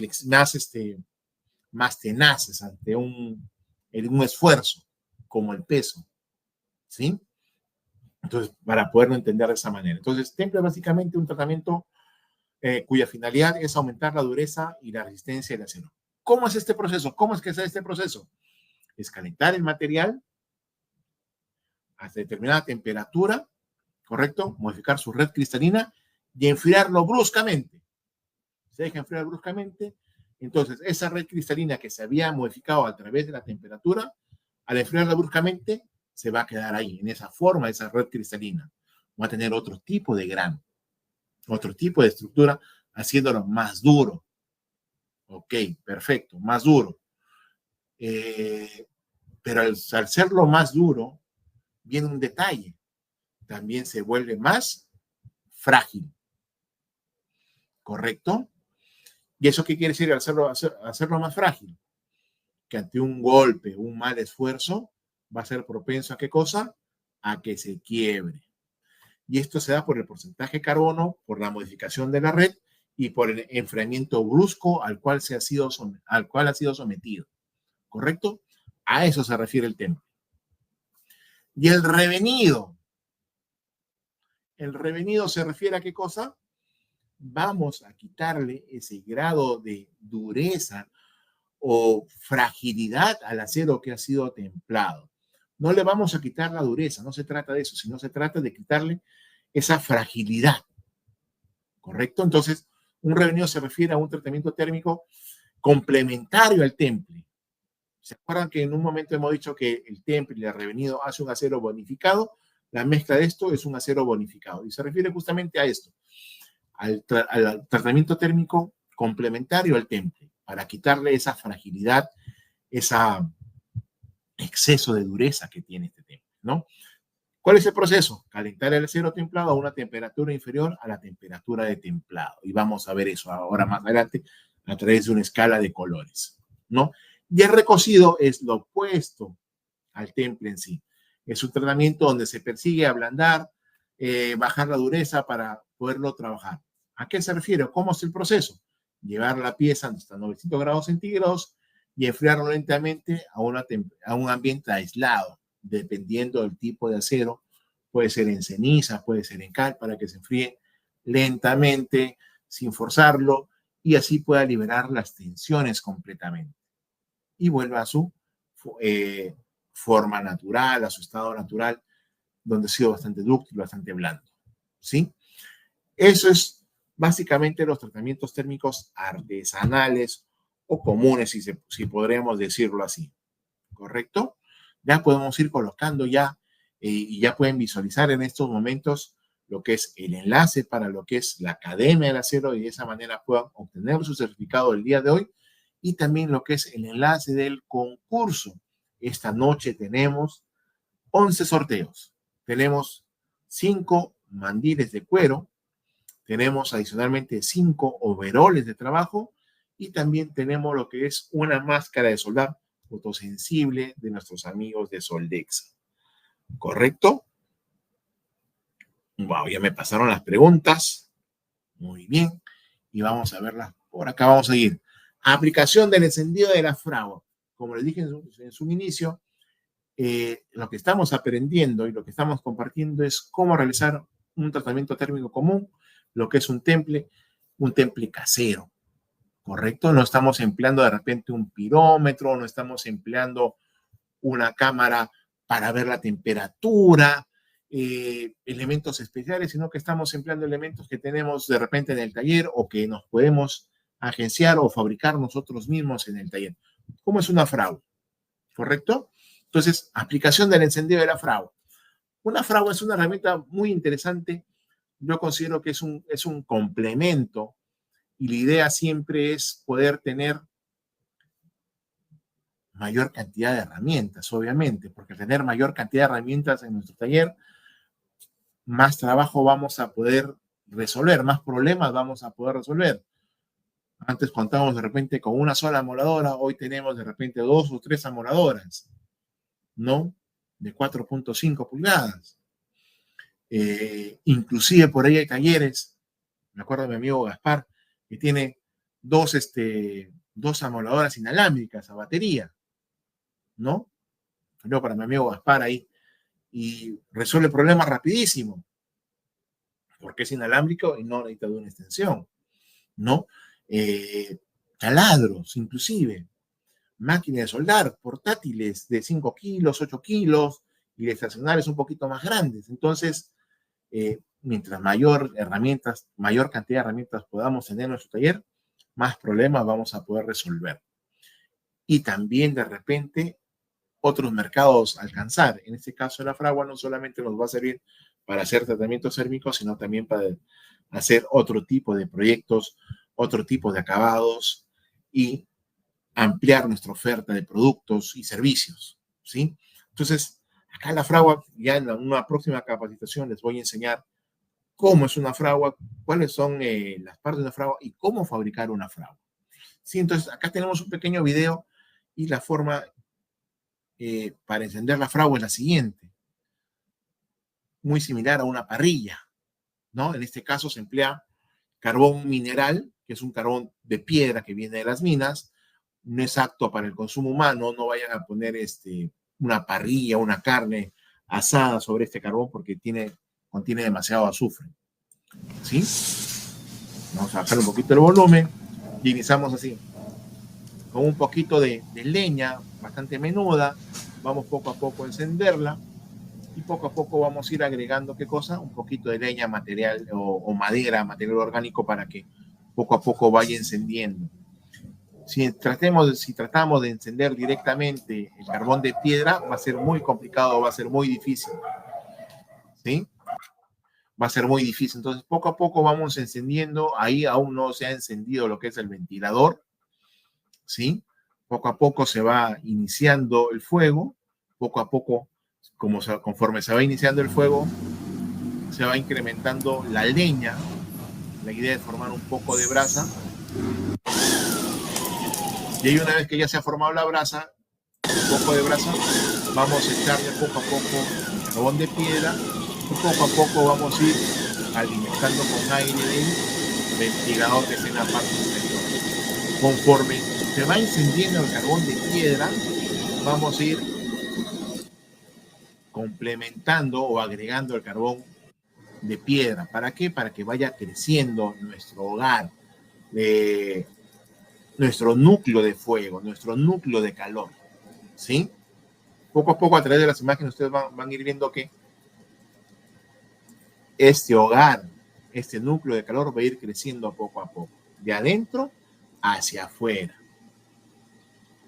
tenaces ante un esfuerzo, como el peso. ¿Sí? Entonces, para poderlo entender de esa manera. Entonces, temple es básicamente un tratamiento cuya finalidad es aumentar la dureza y la resistencia del acero. ¿Cómo es este proceso? ¿Cómo es que es este proceso? Es calentar el material hasta determinada temperatura, ¿correcto? Modificar su red cristalina y enfriarlo bruscamente. Se deja enfriar bruscamente. Entonces, esa red cristalina que se había modificado a través de la temperatura, al enfriarla bruscamente, se va a quedar ahí, en esa forma, esa red cristalina. Va a tener otro tipo de grano, otro tipo de estructura, haciéndolo más duro. Ok, perfecto, más duro. Pero al serlo más duro, viene un detalle. También se vuelve más frágil. ¿Correcto? ¿Y eso qué quiere decir al hacerlo más frágil? Que ante un golpe, un mal esfuerzo, va a ser propenso a qué cosa? A que se quiebre. Y esto se da por el porcentaje de carbono, por la modificación de la red y por el enfriamiento brusco al cual ha sido sometido. ¿Correcto? A eso se refiere el tema. Y el revenido. El revenido se refiere a qué cosa? Vamos a quitarle ese grado de dureza o fragilidad al acero que ha sido templado. No le vamos a quitar la dureza, no se trata de eso, sino se trata de quitarle esa fragilidad. ¿Correcto? Entonces, un revenido se refiere a un tratamiento térmico complementario al temple. ¿Se acuerdan que en un momento hemos dicho que el temple y el revenido hace un acero bonificado? La mezcla de esto es un acero bonificado y se refiere justamente a esto, al tratamiento térmico complementario al temple, para quitarle esa fragilidad, ese exceso de dureza que tiene este temple, ¿no? ¿Cuál es el proceso? Calentar el acero templado a una temperatura inferior a la temperatura de templado. Y vamos a ver eso ahora más adelante a través de una escala de colores, ¿no? Y el recocido es lo opuesto al temple en sí. Es un tratamiento donde se persigue ablandar, bajar la dureza para poderlo trabajar. ¿A qué se refiere? ¿Cómo es el proceso? Llevar la pieza hasta 900 grados centígrados y enfriarlo lentamente a un ambiente aislado, dependiendo del tipo de acero, puede ser en ceniza, puede ser en cal, para que se enfríe lentamente, sin forzarlo, y así pueda liberar las tensiones completamente. Y vuelva a su forma natural, a su estado natural, donde ha sido bastante dúctil, bastante blando. ¿Sí? Eso es básicamente los tratamientos térmicos artesanales o comunes, si podríamos decirlo así. ¿Correcto? Ya podemos ir colocando ya y ya pueden visualizar en estos momentos lo que es el enlace para lo que es la Academia del Acero y de esa manera puedan obtener su certificado el día de hoy y también lo que es el enlace del concurso. Esta noche tenemos 11 sorteos. Tenemos 5 mandiles de cuero, tenemos adicionalmente 5 overoles de trabajo y también tenemos lo que es una máscara de soldar fotosensible de nuestros amigos de Soldexa. ¿Correcto? Wow, ya me pasaron las preguntas. Muy bien. Y vamos a verlas por acá. Vamos a ir. Aplicación del encendido de la fragua. Como les dije en su inicio, lo que estamos aprendiendo y lo que estamos compartiendo es cómo realizar un tratamiento térmico común, lo que es un temple casero. ¿Correcto? No estamos empleando de repente un pirómetro, no estamos empleando una cámara para ver la temperatura, elementos especiales, sino que estamos empleando elementos que tenemos de repente en el taller o que nos podemos agenciar o fabricar nosotros mismos en el taller. ¿Cómo es una fragua? ¿Correcto? Entonces, aplicación del encendido de la fragua. Una fragua es una herramienta muy interesante. Yo considero que es un complemento y la idea siempre es poder tener mayor cantidad de herramientas, obviamente, porque tener mayor cantidad de herramientas en nuestro taller, más trabajo vamos a poder resolver, más problemas vamos a poder resolver. Antes contábamos de repente con una sola amoladora, hoy tenemos de repente 2 o 3 amoladoras, ¿no? De 4.5 pulgadas. Inclusive por ahí hay talleres, me acuerdo de mi amigo Gaspar, que tiene dos amoladoras inalámbricas a batería, ¿no? Yo para mi amigo Gaspar ahí, y resuelve problemas rapidísimo, porque es inalámbrico y no necesita de una extensión, ¿no? Taladros, inclusive, máquinas de soldar, portátiles de 5 kilos, 8 kilos, y de estacionarios un poquito más grandes. Entonces, mientras mayor cantidad de herramientas podamos tener en nuestro taller, más problemas vamos a poder resolver. Y también de repente otros mercados alcanzar. En este caso la fragua no solamente nos va a servir para hacer tratamientos térmicos, sino también para hacer otro tipo de proyectos, otro tipo de acabados y ampliar nuestra oferta de productos y servicios, ¿sí? Entonces, acá la fragua, ya en una próxima capacitación les voy a enseñar cómo es una fragua, cuáles son las partes de una fragua y cómo fabricar una fragua. Sí, entonces acá tenemos un pequeño video y la forma para encender la fragua es la siguiente. Muy similar a una parrilla, ¿no? En este caso se emplea carbón mineral, que es un carbón de piedra que viene de las minas, no es apto para el consumo humano, no vayan a poner una parrilla, una carne asada sobre este carbón porque contiene demasiado azufre, ¿sí? Vamos a bajar un poquito el volumen y iniciamos así, con un poquito de leña bastante menuda, vamos poco a poco a encenderla y poco a poco vamos a ir agregando, ¿qué cosa? Un poquito de leña, material o madera, material orgánico para que poco a poco vaya encendiendo. Si tratamos de encender directamente el carbón de piedra, va a ser muy complicado, va a ser muy difícil, ¿sí? Va a ser muy difícil. Entonces, poco a poco vamos encendiendo. Ahí aún no se ha encendido lo que es el ventilador, ¿sí? Poco a poco se va iniciando el fuego. Poco a poco, conforme se va iniciando el fuego, se va incrementando la leña. La idea es formar un poco de brasa. Y ahí una vez que ya se ha formado la brasa, un poco de brasa, vamos a echarle poco a poco carbón de piedra y poco a poco vamos a ir alimentando con aire el ventilador que está en la parte inferior. Conforme se va encendiendo el carbón de piedra, vamos a ir complementando o agregando el carbón de piedra. ¿Para qué? Para que vaya creciendo nuestro hogar, nuestro núcleo de fuego, nuestro núcleo de calor, ¿sí? Poco a poco, a través de las imágenes, ustedes van a ir viendo que este hogar, este núcleo de calor va a ir creciendo poco a poco, de adentro hacia afuera.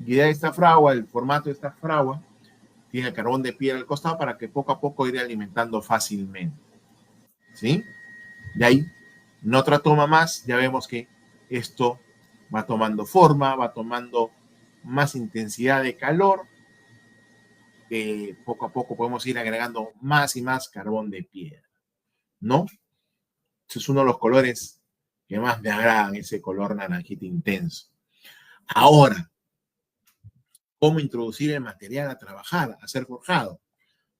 Y de esta fragua, el formato de esta fragua, tiene el carbón de piedra al costado para que poco a poco ir alimentando fácilmente, ¿sí? De ahí, en otra toma más, ya vemos que esto va tomando forma, va tomando más intensidad de calor. Poco a poco podemos ir agregando más y más carbón de piedra, ¿no? Ese es uno de los colores que más me agradan, ese color naranjita intenso. Ahora, ¿cómo introducir el material a trabajar, a ser forjado?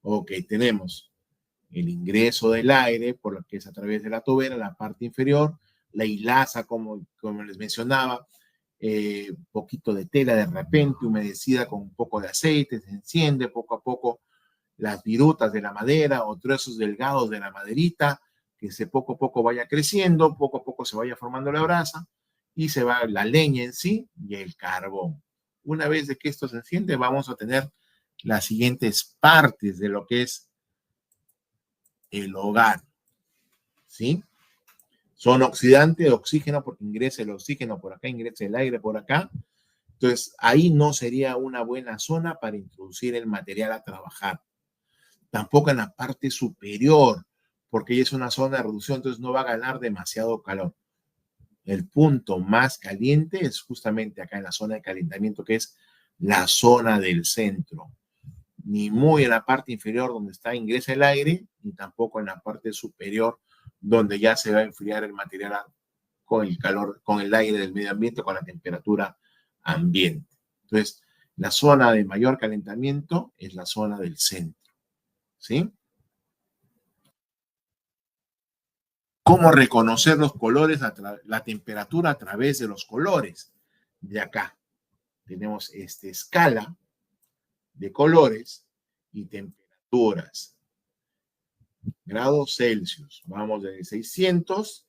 Ok, tenemos el ingreso del aire, por lo que es a través de la tobera, la parte inferior, la hilaza, como les mencionaba, poquito de tela de repente, humedecida con un poco de aceite, se enciende poco a poco las virutas de la madera o trozos delgados de la maderita, que poco a poco vaya creciendo, poco a poco se vaya formando la brasa y se va la leña en sí y el carbón. Una vez de que esto se enciende, vamos a tener las siguientes partes de lo que es el hogar, ¿sí? Son oxidantes de oxígeno porque ingresa el oxígeno por acá, ingresa el aire por acá. Entonces, ahí no sería una buena zona para introducir el material a trabajar. Tampoco en la parte superior, porque ya es una zona de reducción, entonces no va a ganar demasiado calor. El punto más caliente es justamente acá en la zona de calentamiento, que es la zona del centro. Ni muy en la parte inferior donde ingresa el aire, ni tampoco en la parte superior donde ya se va a enfriar el material con el calor, con el aire del medio ambiente, con la temperatura ambiente. Entonces, la zona de mayor calentamiento es la zona del centro, ¿sí? ¿Cómo reconocer los colores, la temperatura a través de los colores? De acá tenemos esta escala de colores y temperaturas. Grados Celsius. Vamos desde 600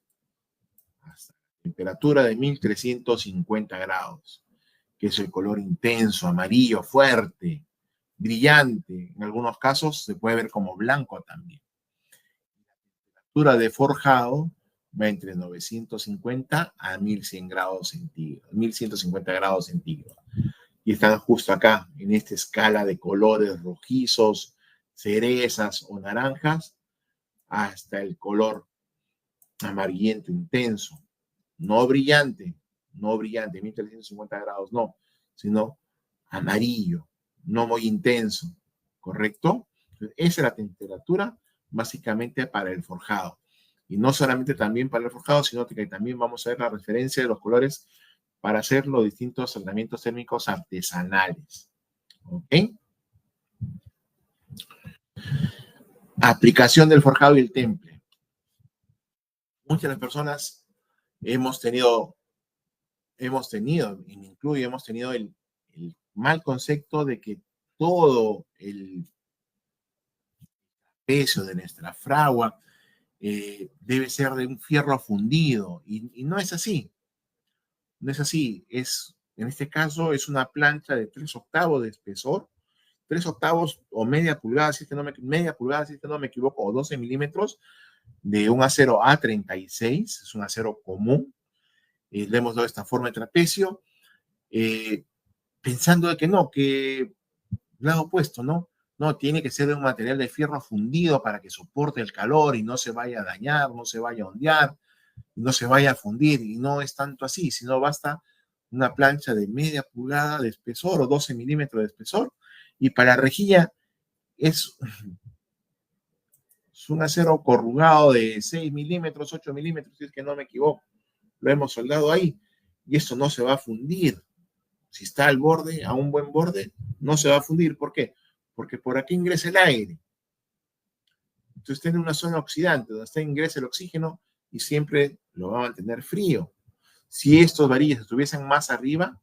hasta la temperatura de 1350 grados, que es el color intenso, amarillo, fuerte, brillante. En algunos casos se puede ver como blanco también. La temperatura de forjado va entre 950 a 1100 grados centígrados, 1150 grados centígrados. Y están justo acá, en esta escala de colores rojizos, cerezas o naranjas, hasta el color amarillento intenso, no brillante, 1350 grados, no, sino amarillo, no muy intenso, ¿correcto? Entonces, esa es la temperatura básicamente para el forjado. Y no solamente también para el forjado, sino que también vamos a ver la referencia de los colores para hacer los distintos tratamientos térmicos artesanales. ¿Ok? Aplicación del forjado y el temple. Muchas de las personas hemos tenido, y me incluye, hemos tenido el mal concepto de que todo el peso de nuestra fragua debe ser de un fierro fundido, y no es así. No es así. En este caso es una plancha de 3/8 de espesor, 3/8 o media pulgada, si es que no me equivoco, o 12 milímetros de un acero A36, es un acero común. Le hemos dado esta forma de trapecio, pensando de que no, que lado opuesto, ¿no? No, tiene que ser de un material de fierro fundido para que soporte el calor y no se vaya a dañar, no se vaya a ondear, no se vaya a fundir. Y no es tanto así, sino basta una plancha de media pulgada de espesor o 12 milímetros de espesor. Y para la rejilla es un acero corrugado de 6 milímetros, 8 milímetros, si es que no me equivoco. Lo hemos soldado ahí y esto no se va a fundir. Si está al borde, a un buen borde, no se va a fundir. ¿Por qué? Porque por aquí ingresa el aire. Entonces tiene una zona oxidante donde ingresa el oxígeno y siempre lo va a mantener frío. Si estos varillas estuviesen más arriba,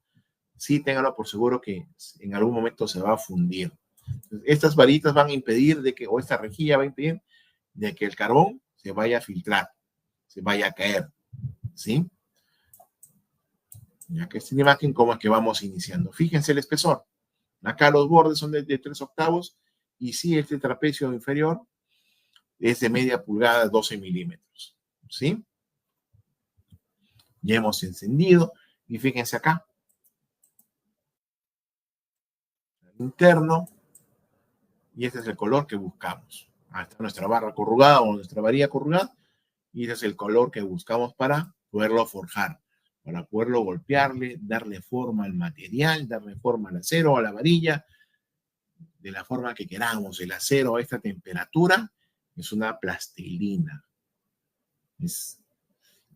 sí ténganlo por seguro que en algún momento se va a fundir. Entonces, estas varitas van a impedir de que, o esta rejilla va a impedir de que el carbón se vaya a filtrar, se vaya a caer, ¿sí? Ya que esta imagen, cómo es que vamos iniciando. Fíjense el espesor. Acá los bordes son de 3/8 y sí, este trapecio inferior es de media pulgada, 12 milímetros, ¿sí? Ya hemos encendido y fíjense acá. Interno, y este es el color que buscamos. Ahí está nuestra barra corrugada o nuestra varilla corrugada, y este es el color que buscamos para poderlo forjar, para poderlo golpearle, darle forma al material, darle forma al acero o a la varilla, de la forma que queramos. El acero a esta temperatura es una plastilina. Es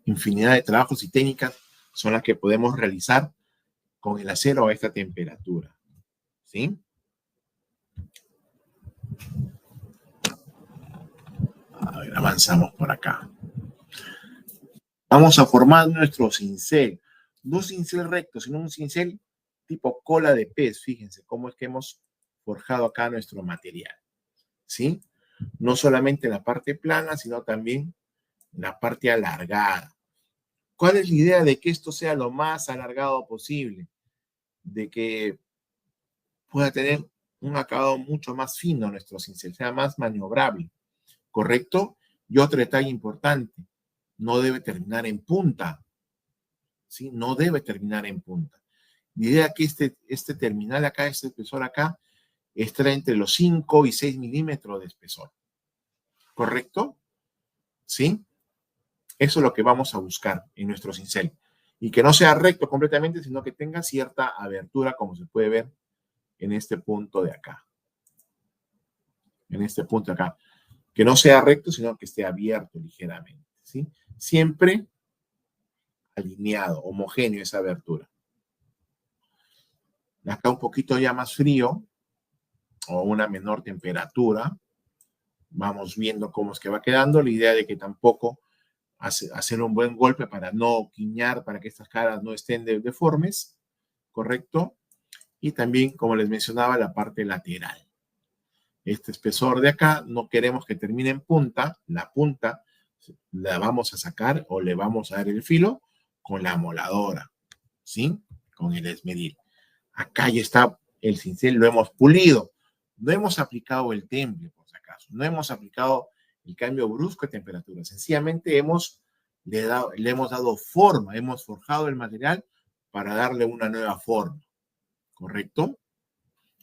infinidad de trabajos y técnicas son las que podemos realizar con el acero a esta temperatura, ¿sí? A ver, avanzamos por acá. Vamos a formar nuestro cincel. No cincel recto, sino un cincel tipo cola de pez. Fíjense cómo es que hemos forjado acá nuestro material, ¿sí? No solamente la parte plana, sino también la parte alargada. ¿Cuál es la idea de que esto sea lo más alargado posible? De que pueda tener un acabado mucho más fino nuestro cincel, sea más maniobrable, ¿correcto? Y otro detalle importante, no debe terminar en punta, ¿sí? No debe terminar en punta. La idea es que este terminal acá, este espesor acá, estará entre los 5 y 6 milímetros de espesor, ¿correcto? ¿Sí? Eso es lo que vamos a buscar en nuestro cincel. Y que no sea recto completamente, sino que tenga cierta abertura, como se puede ver en este punto de acá. En este punto de acá. Que no sea recto, sino que esté abierto ligeramente, ¿sí? Siempre alineado, homogéneo esa abertura. Acá un poquito ya más frío o una menor temperatura. Vamos viendo cómo es que va quedando. La idea de que tampoco hacer un buen golpe para no quiñar, para que estas caras no estén deformes, ¿correcto? Y también, como les mencionaba, la parte lateral. Este espesor de acá no queremos que termine en punta. La punta la vamos a sacar o le vamos a dar el filo con la moladora, ¿sí? Con el esmeril. Acá ya está el cincel, lo hemos pulido. No hemos aplicado el temple, por si acaso. No hemos aplicado el cambio brusco de temperatura. Sencillamente le hemos dado forma, hemos forjado el material para darle una nueva forma. ¿Correcto?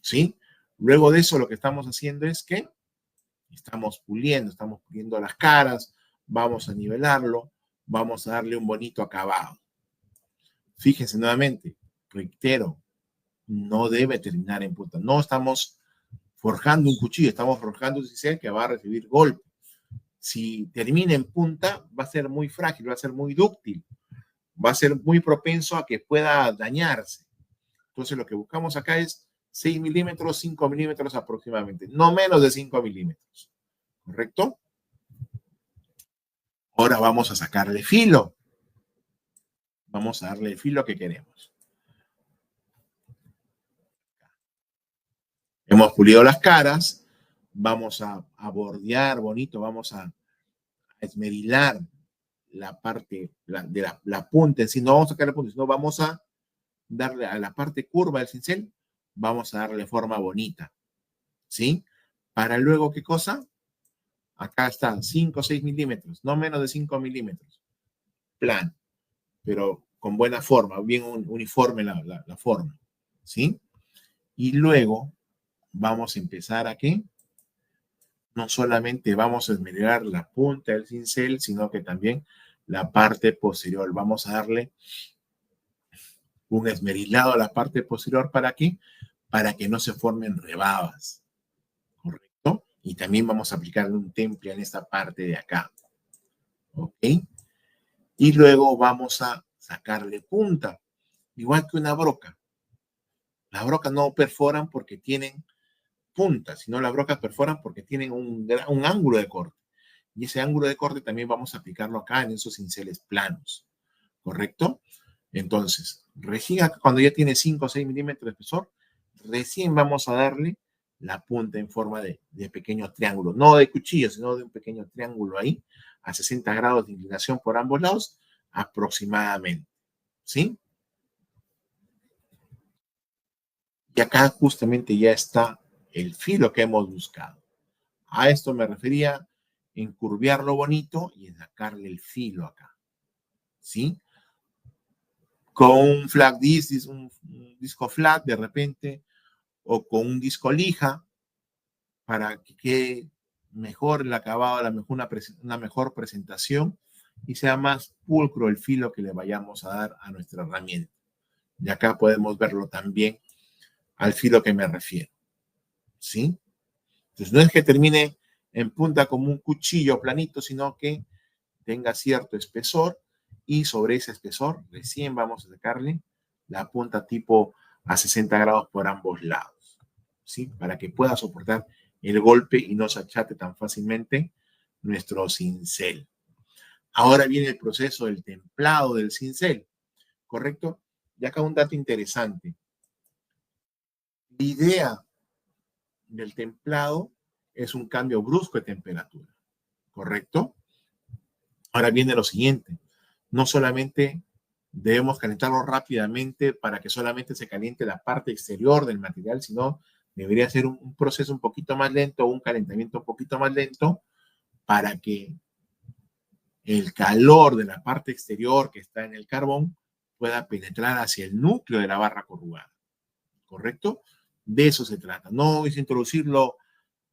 ¿Sí? Luego de eso, lo que estamos haciendo es que estamos puliendo las caras, vamos a nivelarlo, vamos a darle un bonito acabado. Fíjense nuevamente, reitero, no debe terminar en punta. No estamos forjando un cuchillo, estamos forjando un cincel que va a recibir golpe. Si termina en punta, va a ser muy frágil, va a ser muy dúctil, va a ser muy propenso a que pueda dañarse. Entonces, lo que buscamos acá es 6 milímetros, 5 milímetros aproximadamente, no menos de 5 milímetros. ¿Correcto? Ahora vamos a sacarle filo. Vamos a darle el filo que queremos. Hemos pulido las caras. Vamos a bordear bonito. Vamos a esmerilar la parte de la punta en sí. No vamos a sacar la punta, sino vamos a darle a la parte curva del cincel. Vamos a darle forma bonita. ¿Sí? Para luego, ¿qué cosa? Acá están 5 o 6 milímetros, no menos de 5 milímetros. Plan, pero con buena forma, bien uniforme la forma. ¿Sí? Y luego vamos a empezar aquí. No solamente vamos a esmerar la punta del cincel, sino que también la parte posterior. Vamos a darle un esmerilado a la parte posterior para aquí, para que no se formen rebabas. ¿Correcto? Y también vamos a aplicarle un temple en esta parte de acá. ¿Ok? Y luego vamos a sacarle punta, igual que una broca. Las brocas no perforan porque tienen puntas, sino las brocas perforan porque tienen un ángulo de corte. Y ese ángulo de corte también vamos a aplicarlo acá en esos cinceles planos. ¿Correcto? Entonces, recién cuando ya tiene 5 o 6 milímetros de espesor, recién vamos a darle la punta en forma de pequeño triángulo, no de cuchillo, sino de un pequeño triángulo ahí, a 60 grados de inclinación por ambos lados, aproximadamente, ¿sí? Y acá justamente ya está el filo que hemos buscado. A esto me refería en curvearlo bonito y en sacarle el filo acá, ¿sí? Con un flat disc, un disco flat de repente, o con un disco lija, para que quede mejor el acabado, una mejor presentación y sea más pulcro el filo que le vayamos a dar a nuestra herramienta. Y acá podemos verlo también al filo que me refiero, ¿sí? Entonces no es que termine en punta como un cuchillo planito, sino que tenga cierto espesor y sobre ese espesor recién vamos a sacarle la punta tipo a 60 grados por ambos lados, ¿sí? Para que pueda soportar el golpe y no se achate tan fácilmente nuestro cincel. Ahora viene el proceso del templado del cincel, ¿correcto? Y acá un dato interesante. La idea del templado es un cambio brusco de temperatura, ¿correcto? Ahora viene lo siguiente. No solamente debemos calentarlo rápidamente para que solamente se caliente la parte exterior del material, sino debería ser un proceso un poquito más lento, un calentamiento un poquito más lento para que el calor de la parte exterior que está en el carbón pueda penetrar hacia el núcleo de la barra corrugada, ¿correcto? De eso se trata. No es introducirlo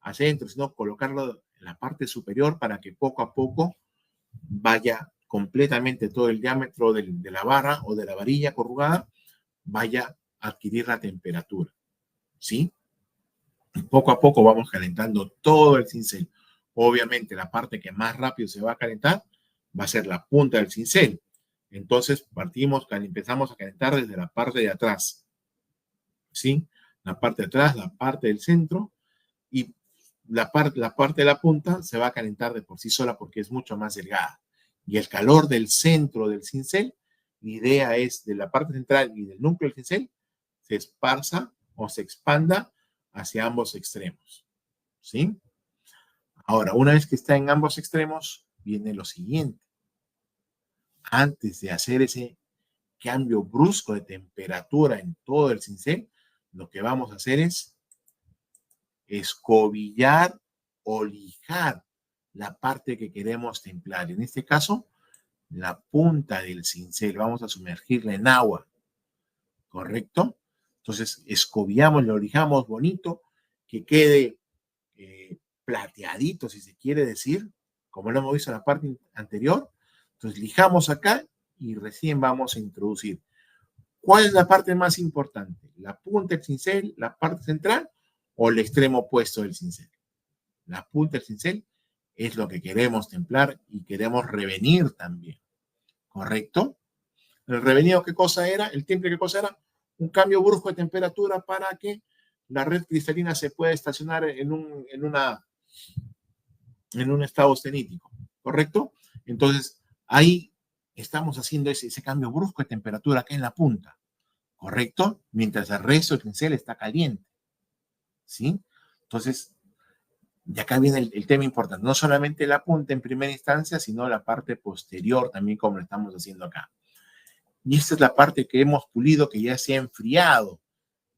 hacia adentro, sino colocarlo en la parte superior para que poco a poco vaya completamente todo el diámetro de la barra o de la varilla corrugada, vaya a adquirir la temperatura, ¿sí? Y poco a poco vamos calentando todo el cincel. Obviamente la parte que más rápido se va a calentar va a ser la punta del cincel. Entonces empezamos a calentar desde la parte de atrás, ¿sí? La parte de atrás, la parte del centro y la parte de la punta se va a calentar de por sí sola porque es mucho más delgada. Y el calor del centro del cincel, la idea es de la parte central y del núcleo del cincel, se esparza o se expanda hacia ambos extremos, ¿sí? Ahora, una vez que está en ambos extremos, viene lo siguiente. Antes de hacer ese cambio brusco de temperatura en todo el cincel, lo que vamos a hacer es escobillar o lijar la parte que queremos templar. En este caso, la punta del cincel. Vamos a sumergirla en agua, ¿correcto? Entonces, escobillamos, lo lijamos bonito, que quede plateadito, si se quiere decir, como lo hemos visto en la parte anterior. Entonces, lijamos acá y recién vamos a introducir. ¿Cuál es la parte más importante? ¿La punta del cincel, la parte central o el extremo opuesto del cincel? La punta del cincel es lo que queremos templar y queremos revenir también, ¿correcto? El revenido, ¿qué cosa era? El temple, ¿qué cosa era? Un cambio brusco de temperatura para que la red cristalina se pueda estacionar en un estado austenítico, ¿correcto? Entonces, ahí estamos haciendo ese cambio brusco de temperatura acá en la punta, ¿correcto? Mientras el resto del cincel está caliente, ¿sí? Entonces, de acá viene el tema importante, no solamente la punta en primera instancia, sino la parte posterior también, como lo estamos haciendo acá. Y esta es la parte que hemos pulido, que ya se ha enfriado.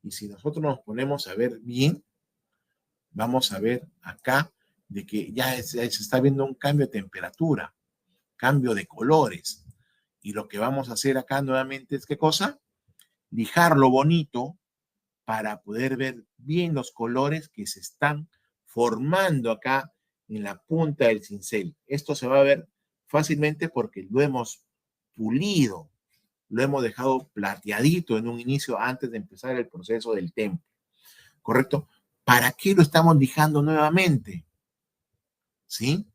Y si nosotros nos ponemos a ver bien, vamos a ver acá de que ya se está viendo un cambio de temperatura, cambio de colores. Y lo que vamos a hacer acá nuevamente es, ¿qué cosa? Lijarlo bonito para poder ver bien los colores que se están formando acá en la punta del cincel. Esto se va a ver fácilmente porque lo hemos pulido, lo hemos dejado plateadito en un inicio antes de empezar el proceso del temple, ¿correcto? ¿Para qué lo estamos lijando nuevamente? ¿Sí?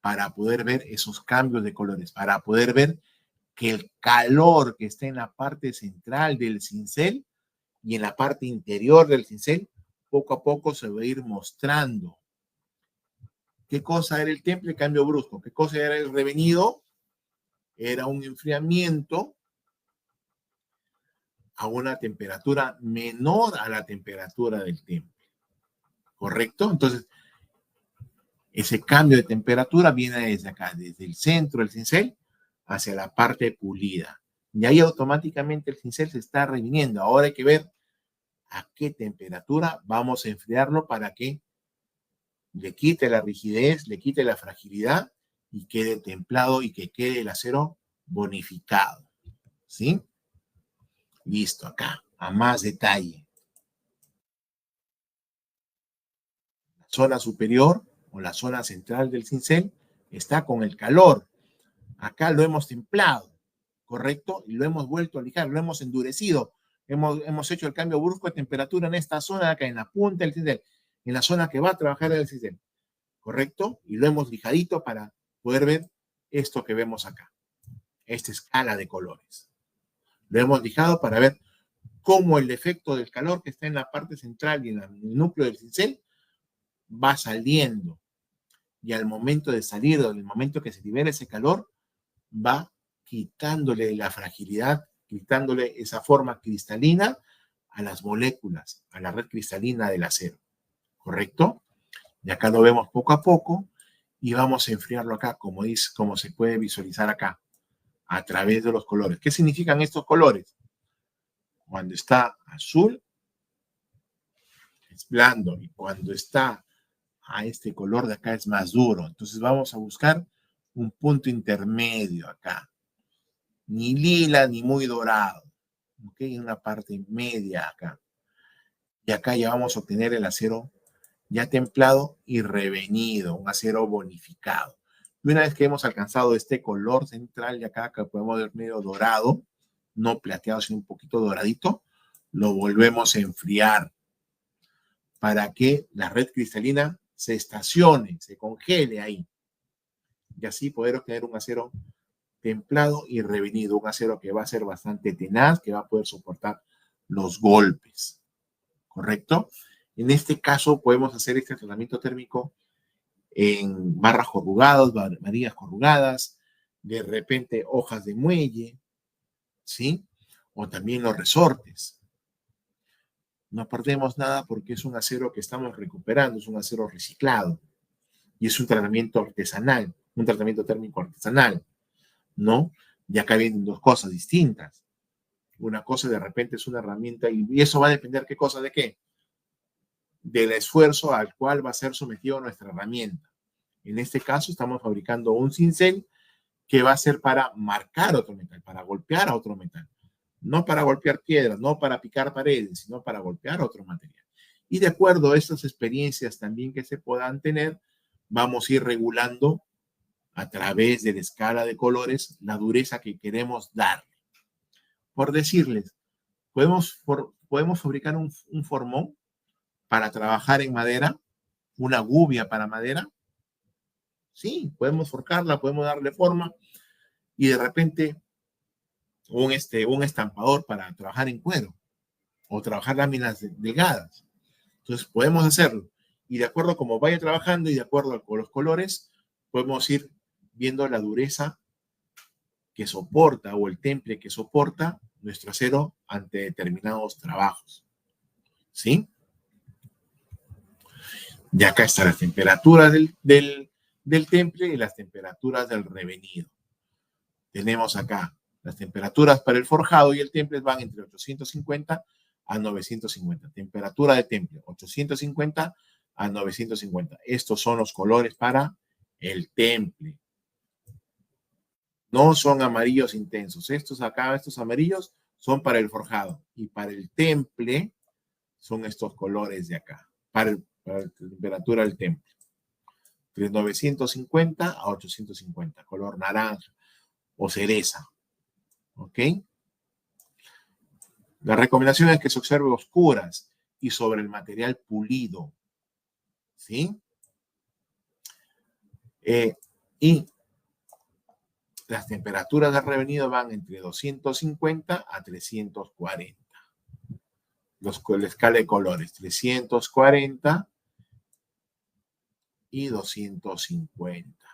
Para poder ver esos cambios de colores, para poder ver que el calor que está en la parte central del cincel y en la parte interior del cincel, poco a poco se va a ir mostrando. ¿Qué cosa era el temple? Cambio brusco. ¿Qué cosa era el revenido? Era un enfriamiento a una temperatura menor a la temperatura del temple. ¿correcto? Entonces, ese cambio de temperatura viene desde acá, desde el centro del cincel hacia la parte pulida. Y ahí automáticamente el cincel se está reviniendo. Ahora hay que ver a qué temperatura vamos a enfriarlo para que le quite la rigidez, le quite la fragilidad y quede templado y que quede el acero bonificado. ¿Sí? Listo, acá, a más detalle. La zona superior o la zona central del cincel está con el calor. Acá lo hemos templado, ¿correcto? Y lo hemos vuelto a lijar, lo hemos endurecido. Hemos hecho el cambio brusco de temperatura en esta zona de acá, en la punta del cincel, en la zona que va a trabajar el cincel, ¿correcto? Y lo hemos lijadito para poder ver esto que vemos acá, esta escala de colores. Lo hemos lijado para ver cómo el efecto del calor que está en la parte central y en el núcleo del cincel va saliendo. Y al momento de salir, o en el momento que se libera ese calor, va quitándole la fragilidad, quitándole esa forma cristalina a las moléculas, a la red cristalina del acero. ¿Correcto? Y acá lo vemos poco a poco y vamos a enfriarlo acá, como se puede visualizar acá, a través de los colores. ¿Qué significan estos colores? Cuando está azul, es blando, y cuando está a este color de acá es más duro. Entonces vamos a buscar un punto intermedio acá. Ni lila ni muy dorado. ¿Ok? En una parte media acá. Y acá ya vamos a obtener el acero ya templado y revenido, un acero bonificado. Y una vez que hemos alcanzado este color central de acá, que podemos ver medio dorado, no plateado, sino un poquito doradito, lo volvemos a enfriar para que la red cristalina se estacione, se congele ahí. Y así poder obtener un acero templado y revenido, un acero que va a ser bastante tenaz, que va a poder soportar los golpes. ¿Correcto? En este caso podemos hacer este tratamiento térmico en barras corrugadas, varillas corrugadas, de repente hojas de muelle, ¿sí? O también los resortes. No perdemos nada porque es un acero que estamos recuperando, es un acero reciclado y es un tratamiento artesanal, un tratamiento térmico artesanal, ¿no? Y acá vienen dos cosas distintas. Una cosa de repente es una herramienta y eso va a depender qué cosa de qué. Del esfuerzo al cual va a ser sometido nuestra herramienta. En este caso estamos fabricando un cincel que va a ser para marcar otro metal, para golpear a otro metal. No para golpear piedras, no para picar paredes, sino para golpear otro material. Y de acuerdo a estas experiencias también que se puedan tener, vamos a ir regulando a través de la escala de colores la dureza que queremos darle. Por decirles, podemos fabricar un formón para trabajar en madera, una gubia para madera. Sí, podemos forjarla, podemos darle forma y de repente un estampador para trabajar en cuero o trabajar láminas delgadas. Entonces podemos hacerlo. Y de acuerdo a cómo vaya trabajando y de acuerdo con los colores, podemos ir viendo la dureza que soporta o el temple que soporta nuestro acero ante determinados trabajos. ¿Sí? Y acá están las temperaturas del temple y las temperaturas del revenido. Tenemos acá las temperaturas para el forjado y el temple van entre 850 a 950. Temperatura de temple, 850 a 950. Estos son los colores para el temple. No son amarillos intensos. Estos acá, estos amarillos, son para el forjado. Y para el temple son estos colores de acá. Para la temperatura del temple. De 950 a 850. Color naranja o cereza. ¿Ok? La recomendación es que se observe oscuras y sobre el material pulido. ¿Sí? Y las temperaturas de revenido van entre 250 a 340. La escala de colores, 340 y 250.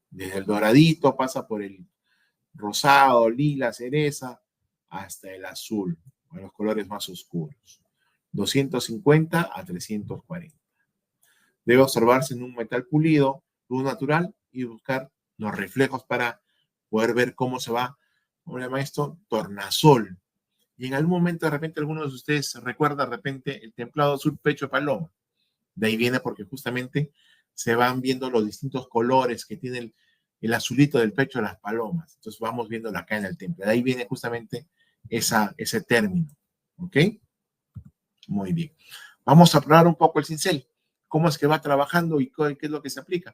Desde el doradito pasa por el rosado, lila, cereza, hasta el azul, con los colores más oscuros. 250 a 340. debe observarse en un metal pulido, luz natural y buscar los reflejos para poder ver cómo se va, ¿cómo se llama esto? Tornasol. Y en algún momento, de repente, algunos de ustedes recuerda de repente el templado azul pecho de paloma. De ahí viene porque justamente se van viendo los distintos colores que tiene el azulito del pecho de las palomas. Entonces vamos viéndolo acá en el temple. De ahí viene justamente ese término. ¿Ok? Muy bien. Vamos a probar un poco el cincel. ¿Cómo es que va trabajando y qué es lo que se aplica?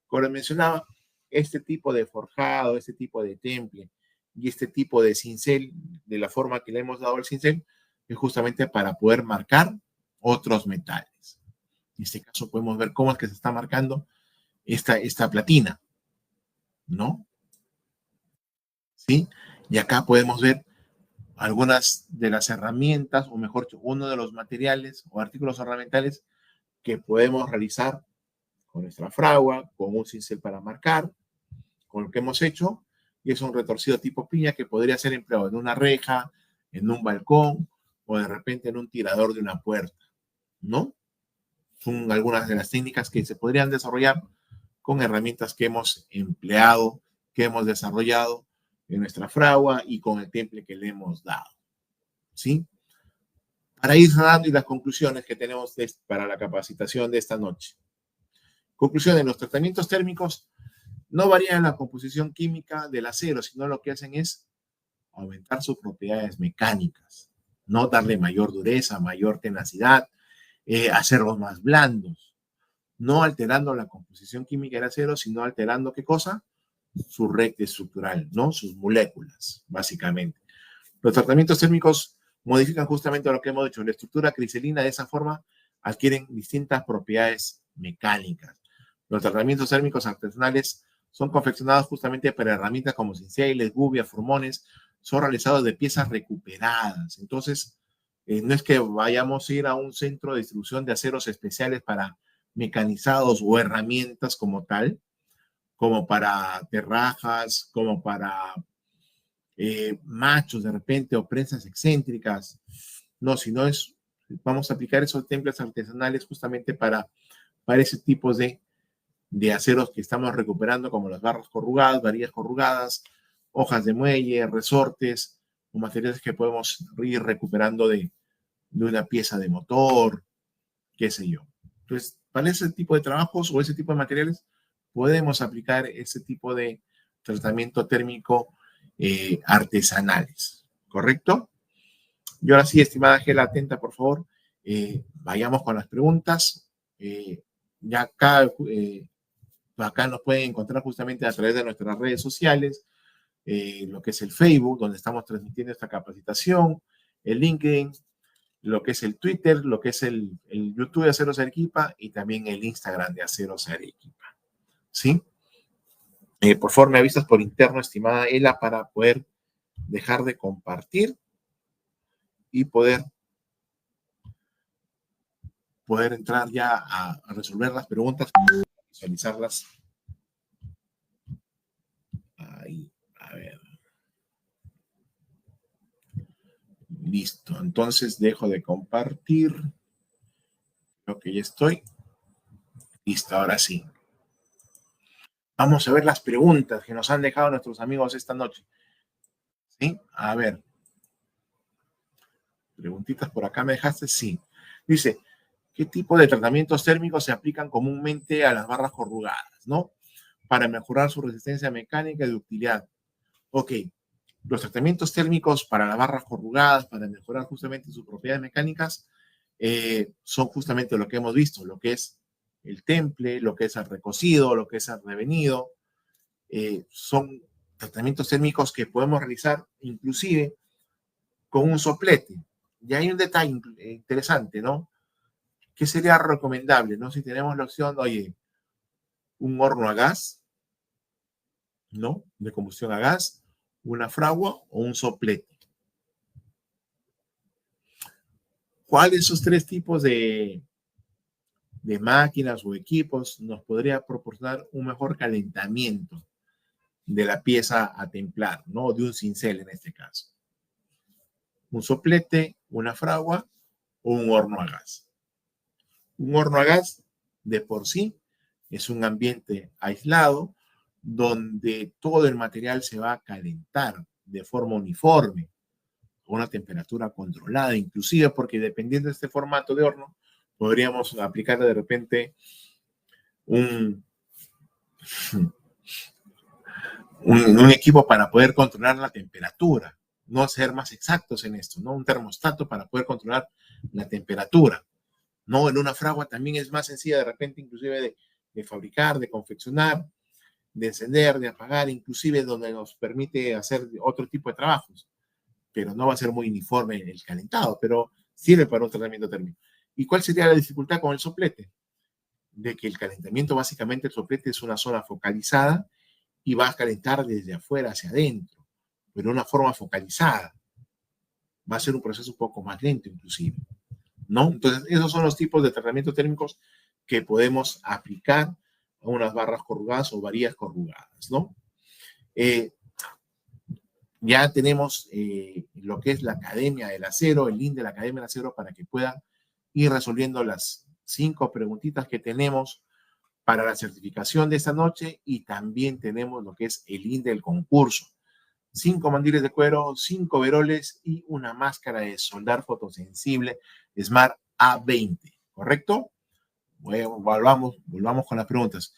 Como les mencionaba, este tipo de forjado, este tipo de temple y este tipo de cincel, de la forma que le hemos dado al cincel, es justamente para poder marcar otros metales. En este caso podemos ver cómo es que se está marcando esta platina, ¿no? ¿Sí? Y acá podemos ver algunas de las herramientas, o mejor dicho, uno de los materiales o artículos ornamentales que podemos realizar con nuestra fragua, con un cincel para marcar, con lo que hemos hecho, y es un retorcido tipo piña que podría ser empleado en una reja, en un balcón o de repente en un tirador de una puerta, ¿no? Son algunas de las técnicas que se podrían desarrollar con herramientas que hemos empleado, que hemos desarrollado en nuestra fragua y con el temple que le hemos dado, ¿sí? Para ir dando y las conclusiones que tenemos para la capacitación de esta noche. Conclusiones, los tratamientos térmicos no varían la composición química del acero, sino lo que hacen es aumentar sus propiedades mecánicas, no darle mayor dureza, mayor tenacidad, hacerlos más blandos, no alterando la composición química del acero, sino alterando ¿qué cosa? Su red estructural, ¿no? Sus moléculas, básicamente. Los tratamientos térmicos modifican justamente lo que hemos dicho, la estructura cristalina de esa forma adquieren distintas propiedades mecánicas. Los tratamientos térmicos artesanales son confeccionados justamente para herramientas como cinceles, gubias, formones, son realizados de piezas recuperadas. Entonces, no es que vayamos a ir a un centro de distribución de aceros especiales para mecanizados o herramientas como tal, como para terrajas, como para machos de repente o prensas excéntricas. No, sino vamos a aplicar esos temples artesanales justamente para ese tipo de aceros que estamos recuperando, como las barras corrugadas, varillas corrugadas, hojas de muelle, resortes, o materiales que podemos ir recuperando de una pieza de motor, qué sé yo. Entonces, para ese tipo de trabajos o ese tipo de materiales, podemos aplicar ese tipo de tratamiento térmico artesanales, ¿correcto? Y ahora sí, estimada Ángela, atenta, por favor, vayamos con las preguntas. Ya acá nos pueden encontrar justamente a través de nuestras redes sociales, lo que es el Facebook, donde estamos transmitiendo esta capacitación, el LinkedIn, lo que es el Twitter, lo que es el YouTube de Aceros Arequipa y también el Instagram de Aceros Arequipa. ¿Sí? Por favor, me avisas por interno, estimada Ela, para poder dejar de compartir y poder entrar ya a resolver las preguntas, visualizarlas. Ahí, a ver. Listo, entonces dejo de compartir. Creo que ya estoy. Listo, ahora sí. Vamos a ver las preguntas que nos han dejado nuestros amigos esta noche. ¿Sí? A ver. Preguntitas por acá me dejaste. Sí. Dice, ¿qué tipo de tratamientos térmicos se aplican comúnmente a las barras corrugadas, ¿no? Para mejorar su resistencia mecánica y ductilidad. Ok. Los tratamientos térmicos para las barras corrugadas, para mejorar justamente sus propiedades mecánicas, son justamente lo que hemos visto, lo que es el temple, lo que es el recocido, lo que es el revenido. Son tratamientos térmicos que podemos realizar inclusive con un soplete. Y hay un detalle interesante, ¿no? ¿Qué sería recomendable, no? Si tenemos la opción, oye, un horno a gas, ¿no? De combustión a gas, una fragua o un soplete. ¿Cuál de esos tres tipos de máquinas o equipos nos podría proporcionar un mejor calentamiento de la pieza a templar, ¿no? De un cincel en este caso? Un soplete, una fragua o un horno a gas. Un horno a gas de por sí es un ambiente aislado donde todo el material se va a calentar de forma uniforme, a una temperatura controlada, inclusive porque dependiendo de este formato de horno, podríamos aplicar de repente un, un equipo para poder controlar la temperatura, no ser más exactos en esto, ¿no? Un termostato para poder controlar la temperatura. No, en una fragua también es más sencilla de repente, inclusive de fabricar, de confeccionar, de encender, de apagar, inclusive donde nos permite hacer otro tipo de trabajos, pero no va a ser muy uniforme el calentado, pero sirve para un tratamiento térmico. ¿Y cuál sería la dificultad con el soplete? De que el calentamiento, básicamente el soplete es una zona focalizada y va a calentar desde afuera hacia adentro, pero de una forma focalizada. Va a ser un proceso un poco más lento inclusive, ¿no? Entonces, esos son los tipos de tratamientos térmicos que podemos aplicar a unas barras corrugadas o varillas corrugadas, ¿no? Ya tenemos lo que es la Academia del Acero, el link de la Academia del Acero para que puedan ir resolviendo las 5 preguntitas que tenemos para la certificación de esta noche y también tenemos lo que es el link del concurso. 5 mandiles de cuero, 5 veroles y una máscara de soldar fotosensible Smart A20, ¿correcto? Bueno, volvamos con las preguntas.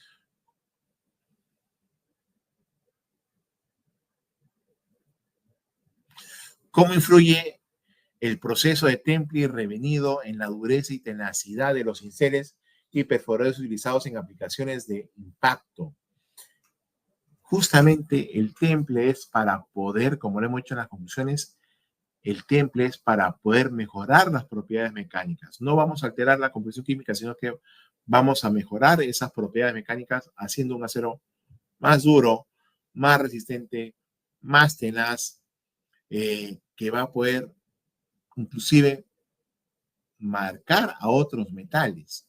¿Cómo influye el proceso de temple y revenido en la dureza y tenacidad de los cinceles y perforadores utilizados en aplicaciones de impacto? Justamente el temple es para poder, como lo hemos dicho en las conclusiones, el temple es para poder mejorar las propiedades mecánicas. No vamos a alterar la composición química, sino que vamos a mejorar esas propiedades mecánicas haciendo un acero más duro, más resistente, más tenaz, que va a poder inclusive marcar a otros metales,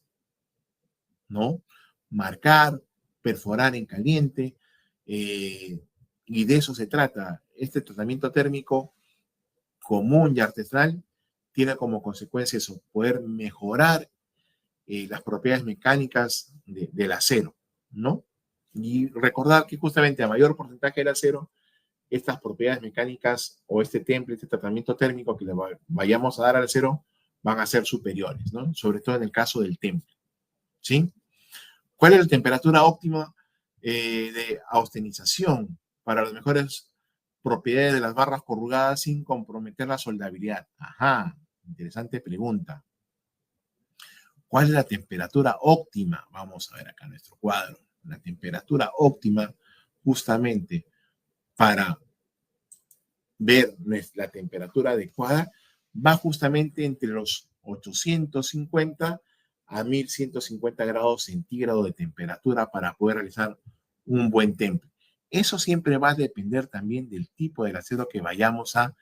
¿no? Marcar, perforar en caliente, y de eso se trata. Este tratamiento térmico común y artesanal tiene como consecuencia eso, poder mejorar las propiedades mecánicas del acero, ¿no? Y recordar que justamente a mayor porcentaje del acero, estas propiedades mecánicas o este temple, este tratamiento térmico que le vayamos a dar al acero van a ser superiores, ¿no? Sobre todo en el caso del temple, ¿sí? ¿Cuál es la temperatura óptima de austenización para las mejores propiedades de las barras corrugadas sin comprometer la soldabilidad? Ajá, interesante pregunta. ¿Cuál es la temperatura óptima? Vamos a ver acá en nuestro cuadro. La temperatura óptima justamente para ver la temperatura adecuada va justamente entre los 850 a 1150 grados centígrados de temperatura para poder realizar un buen temple. Eso siempre va a depender también del tipo de acero que vayamos a